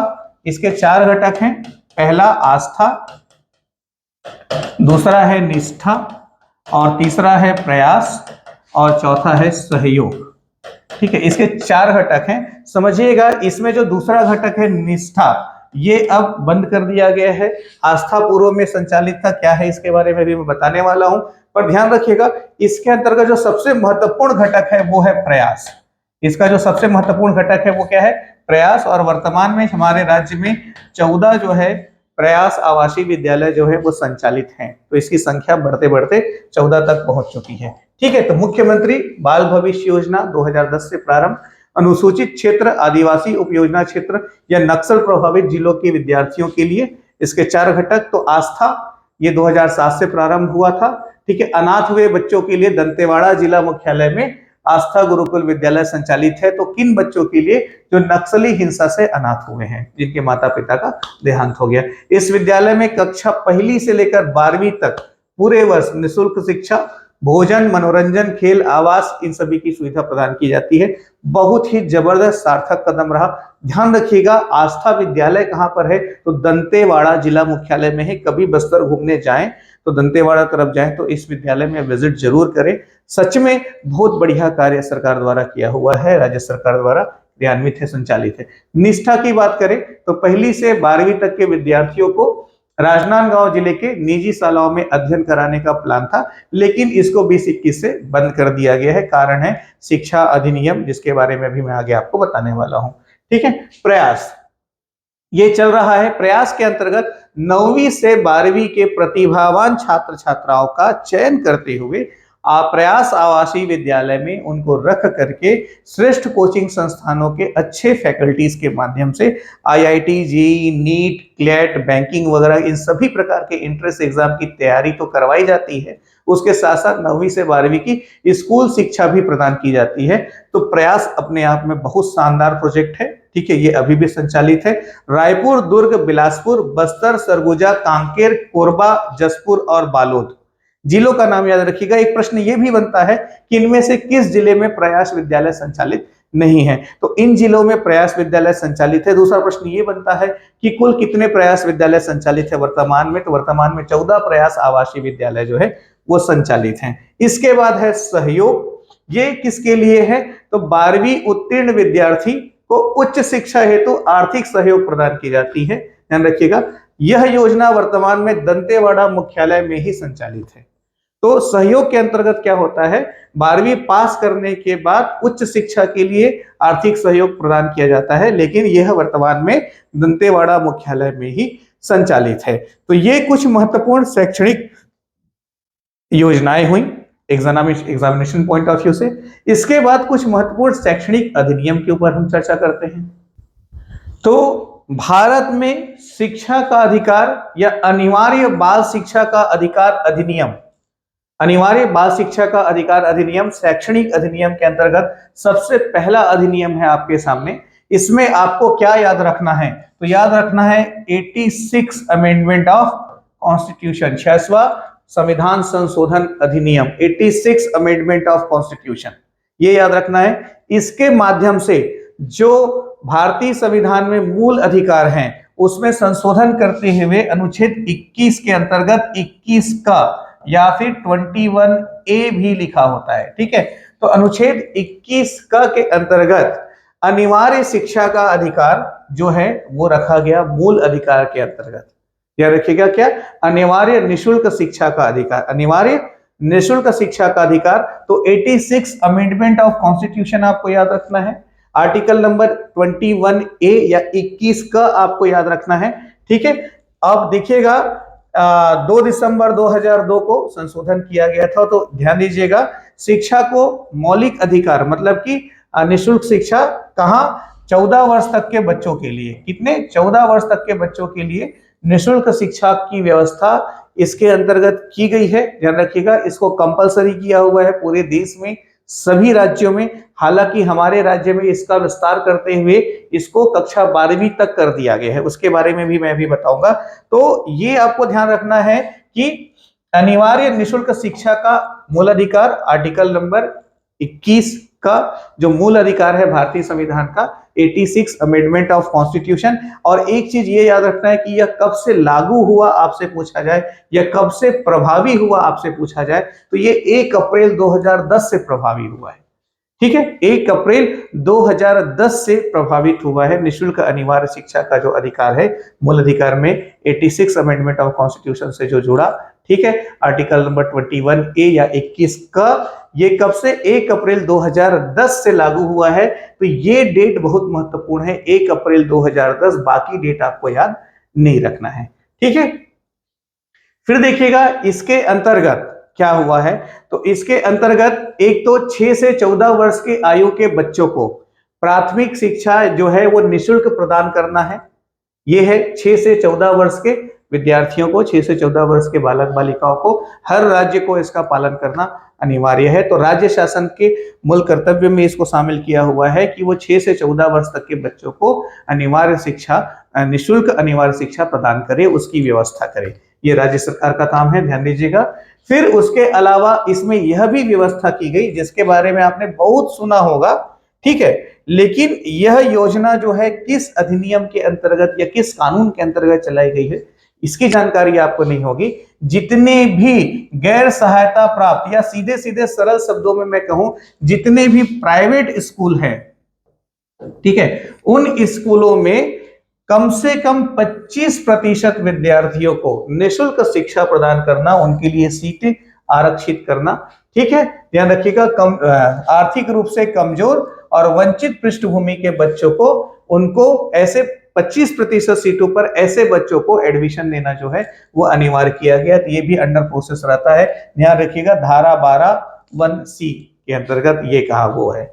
इसके 4 घटक हैं। पहला आस्था, दूसरा है निष्ठा, और तीसरा है प्रयास, और चौथा है सहयोग। ठीक है, इसके 4 घटक हैं। समझिएगा, इसमें जो दूसरा घटक है निष्ठा, ये अब बंद कर दिया गया है। आस्था पूर्व में संचालित था, क्या है इसके बारे में भी मैं बताने वाला हूं, पर ध्यान रखिएगा इसके अंतर्गत जो सबसे महत्वपूर्ण घटक है वो है प्रयास। इसका जो सबसे महत्वपूर्ण घटक है वो क्या है? प्रयास। और वर्तमान में हमारे राज्य में 14 जो है प्रयास आवासीय विद्यालय जो है वो संचालित हैं। तो इसकी संख्या बढ़ते बढ़ते 14 तक पहुंच चुकी है। ठीक है, तो मुख्यमंत्री बाल भविष्य योजना 2010 से प्रारंभ, अनुसूचित क्षेत्र, आदिवासी उपयोजना क्षेत्र या नक्सल प्रभावित जिलों के विद्यार्थियों के लिए। इसके 4 घटक, तो आस्था ये 2007 से प्रारंभ हुआ था। ठीक है। अनाथ हुए बच्चों के लिए दंतेवाड़ा जिला मुख्यालय में आस्था गुरुकुल विद्यालय संचालित है। तो किन बच्चों के लिए? जो नक्सली हिंसा से अनाथ हुए हैं, जिनके माता पिता का देहांत हो गया। इस विद्यालय में कक्षा 1 से लेकर 12वीं तक पूरे वर्ष निःशुल्क शिक्षा, भोजन, मनोरंजन, खेल, आवास, इन सभी की सुविधा प्रदान की जाती है। बहुत ही जबरदस्त सार्थक कदम रहा। ध्यान रखिएगा, आस्था विद्यालय कहां पर है? तो दंतेवाड़ा जिला मुख्यालय में है। कभी बस्तर घूमने जाएं तो दंतेवाड़ा तरफ जाएं तो इस विद्यालय में विजिट जरूर करें। सच में बहुत बढ़िया कार्य सरकार द्वारा किया हुआ है, राज्य सरकार द्वारा क्रियान्वित है, संचालित है। निष्ठा की बात करें तो 1 से 12वीं तक के विद्यार्थियों को राजनांदगांव जिले के निजी शालाओं में अध्ययन कराने का प्लान था, लेकिन इसको 2021 से बंद कर दिया गया है। कारण है शिक्षा अधिनियम, जिसके बारे में भी मैं आगे आपको बताने वाला हूं। ठीक है। प्रयास ये चल रहा है। प्रयास के अंतर्गत 9वीं से 12वीं के प्रतिभावान छात्र छात्राओं का चयन करते हुए प्रयास आवासीय विद्यालय में उनको रख करके श्रेष्ठ कोचिंग संस्थानों के अच्छे फैकल्टीज के माध्यम से IIT, JEE, NEET, CLAT, banking वगैरह इन सभी प्रकार के एंट्रेंस एग्जाम की तैयारी तो करवाई जाती है। उसके साथ साथ 9वीं से 12वीं की स्कूल शिक्षा भी प्रदान की जाती है। तो प्रयास अपने आप में बहुत शानदार प्रोजेक्ट है। ठीक है, ये अभी भी संचालित है। रायपुर, दुर्ग, बिलासपुर, बस्तर, सरगुजा, कांकेर, कोरबा, जसपुर और बालोद जिलों का नाम याद रखिएगा। एक प्रश्न ये भी बनता है कि इनमें से किस जिले में प्रयास विद्यालय संचालित नहीं है? तो इन जिलों में प्रयास विद्यालय संचालित है। दूसरा प्रश्न ये बनता है कि कुल कितने प्रयास विद्यालय संचालित है वर्तमान में? तो वर्तमान में 14 प्रयास आवासीय विद्यालय जो है वो संचालित हैं। इसके बाद है सहयोग। ये किसके लिए है? तो 12वीं उत्तीर्ण विद्यार्थी को उच्च शिक्षा हेतु आर्थिक सहयोग प्रदान की जाती है। ध्यान रखिएगा, यह योजना वर्तमान में दंतेवाड़ा मुख्यालय में ही संचालित है। तो सहयोग के अंतर्गत क्या होता है? 12वीं पास करने के बाद उच्च शिक्षा के लिए आर्थिक सहयोग प्रदान किया जाता है, लेकिन यह वर्तमान में दंतेवाड़ा मुख्यालय में ही संचालित है। तो ये कुछ महत्वपूर्ण शैक्षणिक योजनाएं हुई एग्जामिनेशन पॉइंट ऑफ व्यू से। इसके बाद कुछ महत्वपूर्ण शैक्षणिक अधिनियम के ऊपर हम चर्चा करते हैं। तो भारत में शिक्षा का अधिकार या अनिवार्य बाल शिक्षा का अधिकार अधिनियम, अनिवार्य बाल शिक्षा का अधिकार अधिनियम शैक्षणिक अधिनियम के अंतर्गत सबसे पहला अधिनियम है आपके सामने। इसमें आपको क्या याद रखना है? तो याद रखना है 86 अमेंडमेंट ऑफ कॉन्स्टिट्यूशन, 6वां संविधान संशोधन अधिनियम, 86 अमेंडमेंट ऑफ कॉन्स्टिट्यूशन, ये याद रखना है। इसके माध्यम से जो भारतीय संविधान में मूल अधिकार हैं उसमें संशोधन करते हुए अनुच्छेद 21 के अंतर्गत 21 का या फिर 21A भी लिखा होता है। ठीक है, तो अनुच्छेद 21 का के अंतर्गत अनिवार्य शिक्षा का अधिकार जो है वो रखा गया मूल अधिकार के अंतर्गत। याद रखिएगा, क्या? अनिवार्य निःशुल्क शिक्षा का अधिकार, अनिवार्य निःशुल्क शिक्षा का अधिकार। तो 86 अमेंडमेंट ऑफ कॉन्स्टिट्यूशन आपको याद रखना है। आर्टिकल नंबर 21A या 21 का आपको याद रखना है। ठीक है, अब देखिएगा 2 दिसंबर 2002 को संशोधन किया गया था। तो ध्यान दीजिएगा, शिक्षा को मौलिक अधिकार मतलब कि निःशुल्क शिक्षा कहां? 14 वर्ष तक के बच्चों के लिए। कितने? 14 वर्ष तक के बच्चों के लिए निःशुल्क शिक्षा की व्यवस्था इसके अंतर्गत की गई है। ध्यान रखिएगा, इसको कंपलसरी किया हुआ है पूरे देश में, सभी राज्यों में। हालांकि हमारे राज्य में इसका विस्तार करते हुए इसको कक्षा 12वीं तक कर दिया गया है, उसके बारे में भी मैं भी बताऊंगा। तो ये आपको ध्यान रखना है कि अनिवार्य निःशुल्क शिक्षा का मूल अधिकार आर्टिकल नंबर 21 का जो मूल अधिकार है भारतीय संविधान का, 86 अमेंडमेंट ऑफ कॉन्स्टिट्यूशन। और एक चीज ये याद रखना है कि यह कब से लागू हुआ आपसे पूछा जाए, यह कब से प्रभावी हुआ आपसे पूछा जाए, तो ये 1 अप्रैल 2010 से प्रभावी हुआ है। ठीक है, 1 अप्रैल 2010 से प्रभावित हुआ है। निःशुल्क अनिवार्य शिक्षा का जो अधिकार है मूल अधिकार में 86 अमेंडमेंट ऑफ कॉन्स्टिट्यूशन से जो जुड़ा। ठीक है, आर्टिकल नंबर 21A या 21 का ये कब से? 1 अप्रैल 2010 से लागू हुआ है। तो ये डेट बहुत महत्वपूर्ण है, 1 अप्रैल 2010। बाकी डेट आपको याद नहीं रखना है। ठीक है, फिर देखिएगा इसके अंतर्गत क्या हुआ है। तो इसके अंतर्गत एक तो 6 से 14 वर्ष के आयु के बच्चों को प्राथमिक शिक्षा जो है वो निःशुल्क प्रदान करना है। ये है 6 से 14 वर्ष के विद्यार्थियों को, 6 से 14 वर्ष के बालक बालिकाओं को, हर राज्य को इसका पालन करना अनिवार्य है। तो राज्य शासन के मूल कर्तव्य में इसको शामिल किया हुआ है कि वो 6 से 14 वर्ष तक के बच्चों को अनिवार्य शिक्षा, निःशुल्क अनिवार्य शिक्षा प्रदान करे, उसकी व्यवस्था करे। ये राज्य सरकार का काम है, ध्यान दीजिएगा। फिर उसके अलावा इसमें यह भी व्यवस्था की गई जिसके बारे में आपने बहुत सुना होगा, ठीक है, लेकिन यह योजना जो है किस अधिनियम के अंतर्गत या किस कानून के अंतर्गत चलाई गई है इसकी जानकारी आपको नहीं होगी। जितने भी गैर सहायता प्राप्त, या सीधे सीधे सरल शब्दों में मैं कहूं, जितने भी प्राइवेट स्कूल हैं, ठीक है, उन स्कूलों में कम से कम 25% विद्यार्थियों को निःशुल्क शिक्षा प्रदान करना, उनके लिए सीटें आरक्षित करना, ठीक है। ध्यान रखिएगा, आर्थिक रूप से कमजोर और वंचित पृष्ठभूमि के बच्चों को, उनको ऐसे 25% सीटों पर ऐसे बच्चों को एडमिशन देना जो है वो अनिवार्य किया गया। तो ये भी अंडर प्रोसेस रहता है, ध्यान रखिएगा, धारा 12(1)(c) के अंतर्गत ये कहा वो है,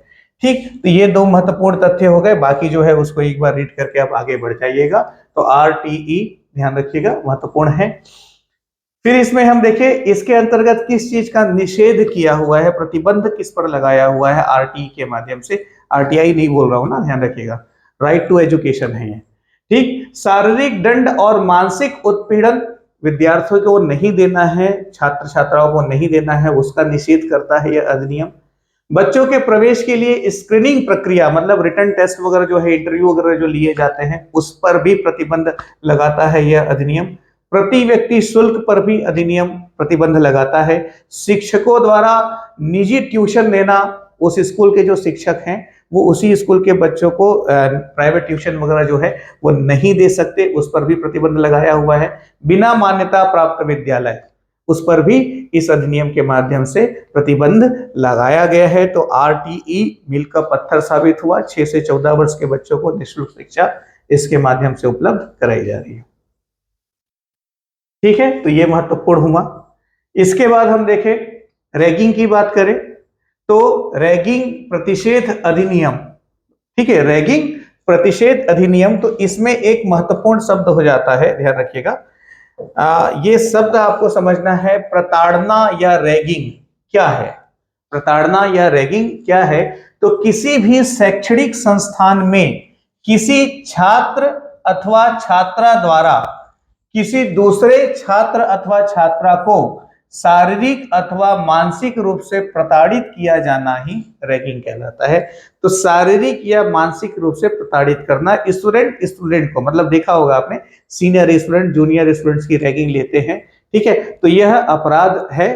ठीक। तो ये दो महत्वपूर्ण तथ्य हो गए, बाकी जो है उसको एक बार रीड करके आप आगे बढ़ जाइएगा। तो RTE ध्यान रखिएगा, महत्वपूर्ण है। फिर इसमें हम देखें इसके अंतर्गत किस चीज का निषेध किया हुआ है, प्रतिबंध किस पर लगाया हुआ है RTE के माध्यम से। RTI नहीं बोल रहा हूं ना, ध्यान रखिएगा, राइट टू एजुकेशन है ये, ठीक। शारीरिक दंड और मानसिक उत्पीड़न विद्यार्थियों को नहीं देना है, छात्र छात्राओं को नहीं देना है, उसका निषेध करता है यह अधिनियम। बच्चों के प्रवेश के लिए स्क्रीनिंग प्रक्रिया, मतलब रिटन टेस्ट वगैरह जो है, इंटरव्यू वगैरह जो लिए जाते हैं, उस पर भी प्रतिबंध लगाता है यह अधिनियम। प्रति व्यक्ति शुल्क पर भी अधिनियम प्रतिबंध लगाता है। शिक्षकों द्वारा निजी ट्यूशन देना, उस स्कूल के जो शिक्षक हैं वो उसी स्कूल के बच्चों को प्राइवेट ट्यूशन वगैरह जो है वो नहीं दे सकते, उस पर भी प्रतिबंध लगाया हुआ है। बिना मान्यता प्राप्त विद्यालय, उस पर भी इस अधिनियम के माध्यम से प्रतिबंध लगाया गया है। तो RTE मील का पत्थर साबित हुआ, 6 से 14 वर्ष के बच्चों को निःशुल्क शिक्षा इसके माध्यम से उपलब्ध कराई जा रही है, ठीक है। तो ये महत्वपूर्ण हुआ। इसके बाद हम देखें रैगिंग की बात करें तो रैगिंग प्रतिषेध अधिनियम, ठीक है, रैगिंग प्रतिषेध अधिनियम, तो इसमें एक महत्वपूर्ण शब्द हो जाता है, ध्यान रखिएगा। ये शब्द आपको समझना है, प्रताड़ना या रैगिंग क्या है। प्रताड़ना या रैगिंग क्या है? तो किसी भी शैक्षणिक संस्थान में किसी छात्र अथवा छात्रा द्वारा किसी दूसरे छात्र अथवा छात्रा को शारीरिक अथवा मानसिक रूप से प्रताड़ित किया जाना ही रैगिंग कहलाता है। तो शारीरिक या मानसिक रूप से प्रताड़ित करना, स्टूडेंट को, मतलब देखा होगा आपने, सीनियर स्टूडेंट जूनियर स्टूडेंट्स की रैगिंग लेते हैं, ठीक है, तो यह अपराध है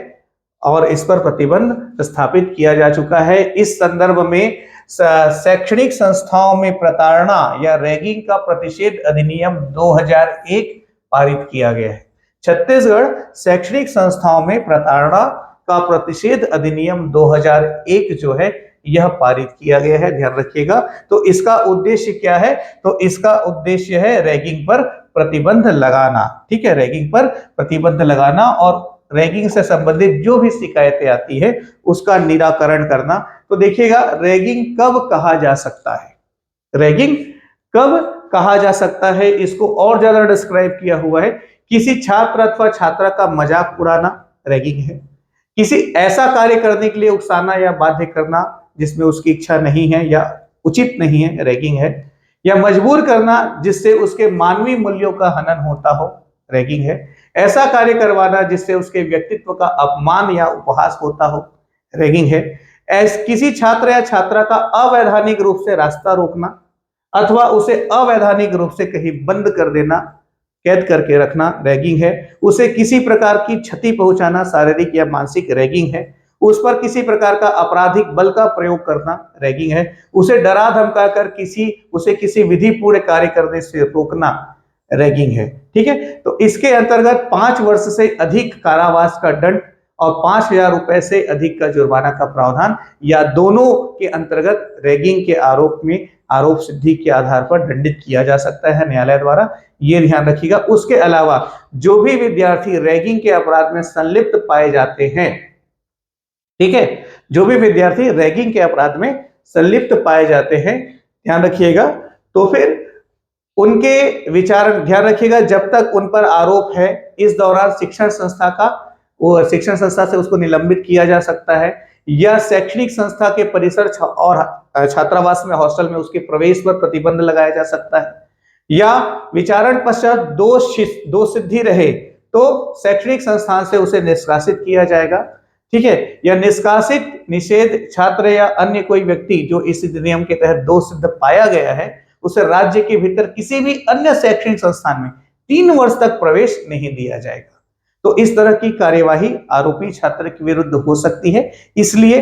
और इस पर प्रतिबंध स्थापित किया जा चुका है। इस संदर्भ में शैक्षणिक संस्थाओं में प्रताड़ना या रैगिंग का प्रतिषेध अधिनियम 2001 पारित किया गया है। छत्तीसगढ़ शैक्षणिक संस्थाओं में प्रताड़ना का प्रतिषेध अधिनियम 2001 जो है यह पारित किया गया है, ध्यान रखिएगा। तो इसका उद्देश्य क्या है? तो इसका उद्देश्य है रैगिंग पर प्रतिबंध लगाना, ठीक है, रैगिंग पर प्रतिबंध लगाना और रैगिंग से संबंधित जो भी शिकायतें आती है उसका निराकरण करना। तो देखिएगा रैगिंग कब कहा जा सकता है, रैगिंग कब कहा जा सकता है, इसको और ज्यादा डिस्क्राइब किया हुआ है। किसी छात्र अथवा छात्रा का मजाक उड़ाना रैगिंग है। किसी ऐसा कार्य करने के लिए उकसाना या बाध्य करना जिसमें उसकी इच्छा नहीं है या उचित नहीं है, रैगिंग है। या मजबूर करना जिससे उसके मानवीय मूल्यों का हनन होता हो, रैगिंग है। ऐसा कार्य करवाना जिससे उसके व्यक्तित्व का अपमान या उपहास होता हो, रैगिंग है। किसी छात्र या छात्रा का अवैधानिक रूप से रास्ता रोकना अथवा उसे अवैधानिक रूप से कहीं बंद कर देना, कैद करके रखना, रैगिंग है। उसे किसी प्रकार की क्षति पहुंचाना, शारीरिक या मानसिक, रैगिंग है। उस पर किसी प्रकार का आपराधिक बल का प्रयोग करना, रैगिंग है। उसे डरा धमका कर उसे किसी विधि पूर्ण कार्य करने से रोकना, रैगिंग है, ठीक है। तो इसके अंतर्गत 5 वर्ष से अधिक कारावास का दंड और 5,000 रुपए से अधिक का जुर्माना का प्रावधान या दोनों के अंतर्गत रैगिंग के आरोप में आरोप सिद्धि के आधार पर दंडित किया जा सकता है न्यायालय द्वारा, ये ध्यान रखिएगा। उसके अलावा जो भी विद्यार्थी रैगिंग के अपराध में संलिप्त पाए जाते हैं, ठीक है, जो भी विद्यार्थी रैगिंग के अपराध में संलिप्त पाए जाते हैं, ध्यान रखिएगा, तो फिर उनके विचार ध्यान रखिएगा, जब तक उन पर आरोप है इस दौरान शिक्षण संस्था से उसको निलंबित किया जा सकता है, या शैक्षणिक संस्था के परिसर और छात्रावास में हॉस्टल में उसके प्रवेश पर प्रतिबंध लगाया जा सकता है, या विचारण पश्चात दोष सिद्धि रहे तो शैक्षणिक संस्थान से उसे निष्कासित किया जाएगा। ठीक है, या निष्कासित निषेध छात्र या अन्य कोई व्यक्ति जो इस नियम के तहत दोष सिद्ध पाया गया है उसे राज्य के भीतर किसी भी अन्य शैक्षणिक संस्थान में 3 वर्ष तक प्रवेश नहीं दिया जाएगा। तो इस तरह की कार्यवाही आरोपी छात्र के विरुद्ध हो सकती है, इसलिए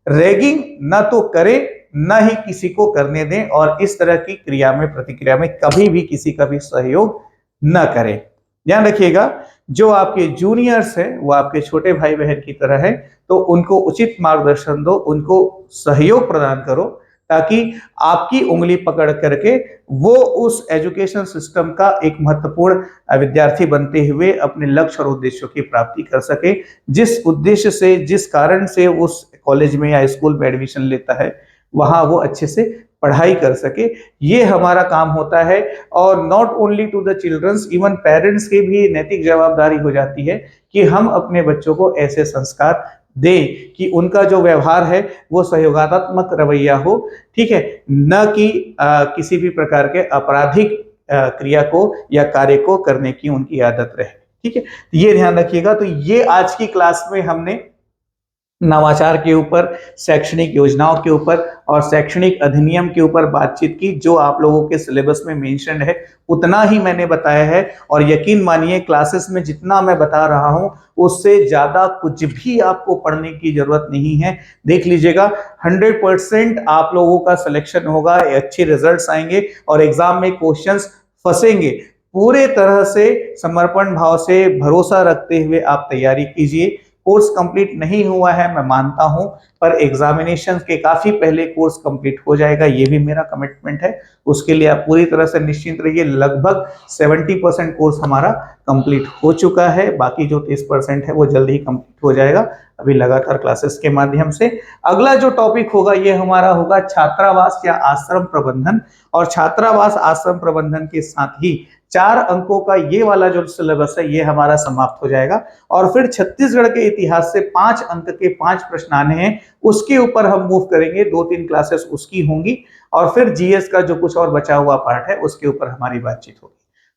रैगिंग न तो करे न ही किसी को करने दें, और इस तरह की प्रतिक्रिया में कभी भी किसी का भी सहयोग न करें। ध्यान रखिएगा, जो आपके जूनियर्स हैं वो आपके छोटे भाई बहन की तरह है, तो उनको उचित मार्गदर्शन दो, उनको सहयोग प्रदान करो, ताकि आपकी उंगली पकड़ करके वो उस एजुकेशन सिस्टम का एक महत्वपूर्ण विद्यार्थी बनते हुए अपने लक्ष्य और उद्देश्यों की प्राप्ति कर सके। जिस उद्देश्य से, जिस कारण से उस कॉलेज में या स्कूल में एडमिशन लेता है वहां वो अच्छे से पढ़ाई कर सके, ये हमारा काम होता है। और not only to the childrens, even parents की भी नैतिक जवाबदारी हो जाती है कि हम अपने बच्चों को ऐसे संस्कार दे कि उनका जो व्यवहार है वो सहयोगात्मक रवैया हो, ठीक है, न कि किसी भी प्रकार के आपराधिक क्रिया को या कार्य को करने की उनकी आदत रहे। ठीक है, ये ध्यान रखिएगा। तो ये आज की क्लास में हमने नवाचार के ऊपर, शैक्षणिक योजनाओं के ऊपर और शैक्षणिक अधिनियम के ऊपर बातचीत की। जो आप लोगों के सिलेबस में मेंशन है उतना ही मैंने बताया है, और यकीन मानिए क्लासेस में जितना मैं बता रहा हूं उससे ज्यादा कुछ भी आपको पढ़ने की जरूरत नहीं है। देख लीजिएगा, 100% आप लोगों का सिलेक्शन होगा, अच्छे रिजल्ट्स आएंगे और एग्जाम में क्वेश्चंस फंसेंगे। पूरे तरह से समर्पण भाव से भरोसा रखते हुए आप तैयारी कीजिए। कोर्स कंप्लीट नहीं हुआ है मैं मानता हूं, पर एग्जामिनेशन के काफी पहले कोर्स कंप्लीट हो जाएगा, ये भी मेरा कमिटमेंट है। उसके लिए आप पूरी तरह से निश्चिंत रहिए। लगभग 70% कोर्स हमारा कंप्लीट हो चुका है, बाकी जो 30% है वो जल्द ही कंप्लीट हो जाएगा अभी लगातार क्लासेस के माध्यम से। अगला जो टॉपिक होगा ये हमारा होगा छात्रावास या आश्रम प्रबंधन, और छात्रावास आश्रम प्रबंधन के साथ ही 4 अंकों का ये वाला जो सिलेबस है ये हमारा समाप्त हो जाएगा। और फिर छत्तीसगढ़ के इतिहास से 5 अंक के 5 प्रश्न आने हैं, उसके ऊपर हम मूव करेंगे। 2-3 क्लासेस उसकी होंगी, और फिर जीएस का जो कुछ और बचा हुआ पार्ट है उसके ऊपर हमारी बातचीत होगी।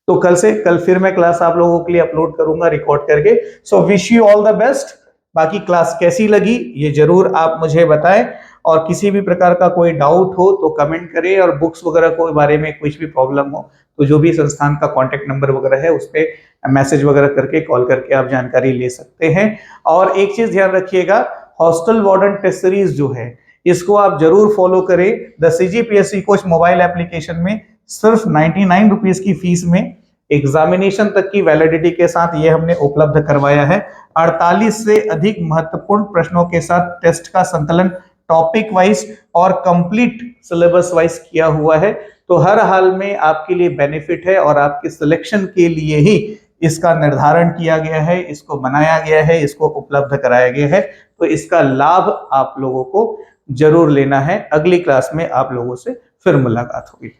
तो कल फिर मैं क्लास आप लोगों के लिए अपलोड करूंगा रिकॉर्ड करके। So wish you all the best. बाकी क्लास कैसी लगी ये जरूर आप मुझे बताएं, और किसी भी प्रकार का कोई डाउट हो तो कमेंट करें, और बुक्स वगैरह के बारे में कुछ भी प्रॉब्लम हो तो जो भी संस्थान का कांटेक्ट नंबर वगैरह है उस पर मैसेज वगैरह करके, कॉल करके आप जानकारी ले सकते हैं। और एक चीज ध्यान रखिएगा, हॉस्टल वार्डन टेस्ट सीरीज जो है इसको आप जरूर फॉलो करें। The CGPSC coach mobile application में सिर्फ 99 रुपीज की फीस में एग्जामिनेशन तक की वैलिडिटी के साथ ये हमने उपलब्ध करवाया है। 48 से अधिक महत्वपूर्ण प्रश्नों के साथ टेस्ट का संकलन टॉपिक वाइज और कंप्लीट सिलेबस वाइज किया हुआ है। तो हर हाल में आपके लिए बेनिफिट है, और आपके सिलेक्शन के लिए ही इसका निर्धारण किया गया है, इसको बनाया गया है, इसको उपलब्ध कराया गया है। तो इसका लाभ आप लोगों को जरूर लेना है। अगली क्लास में आप लोगों से फिर मुलाकात होगी।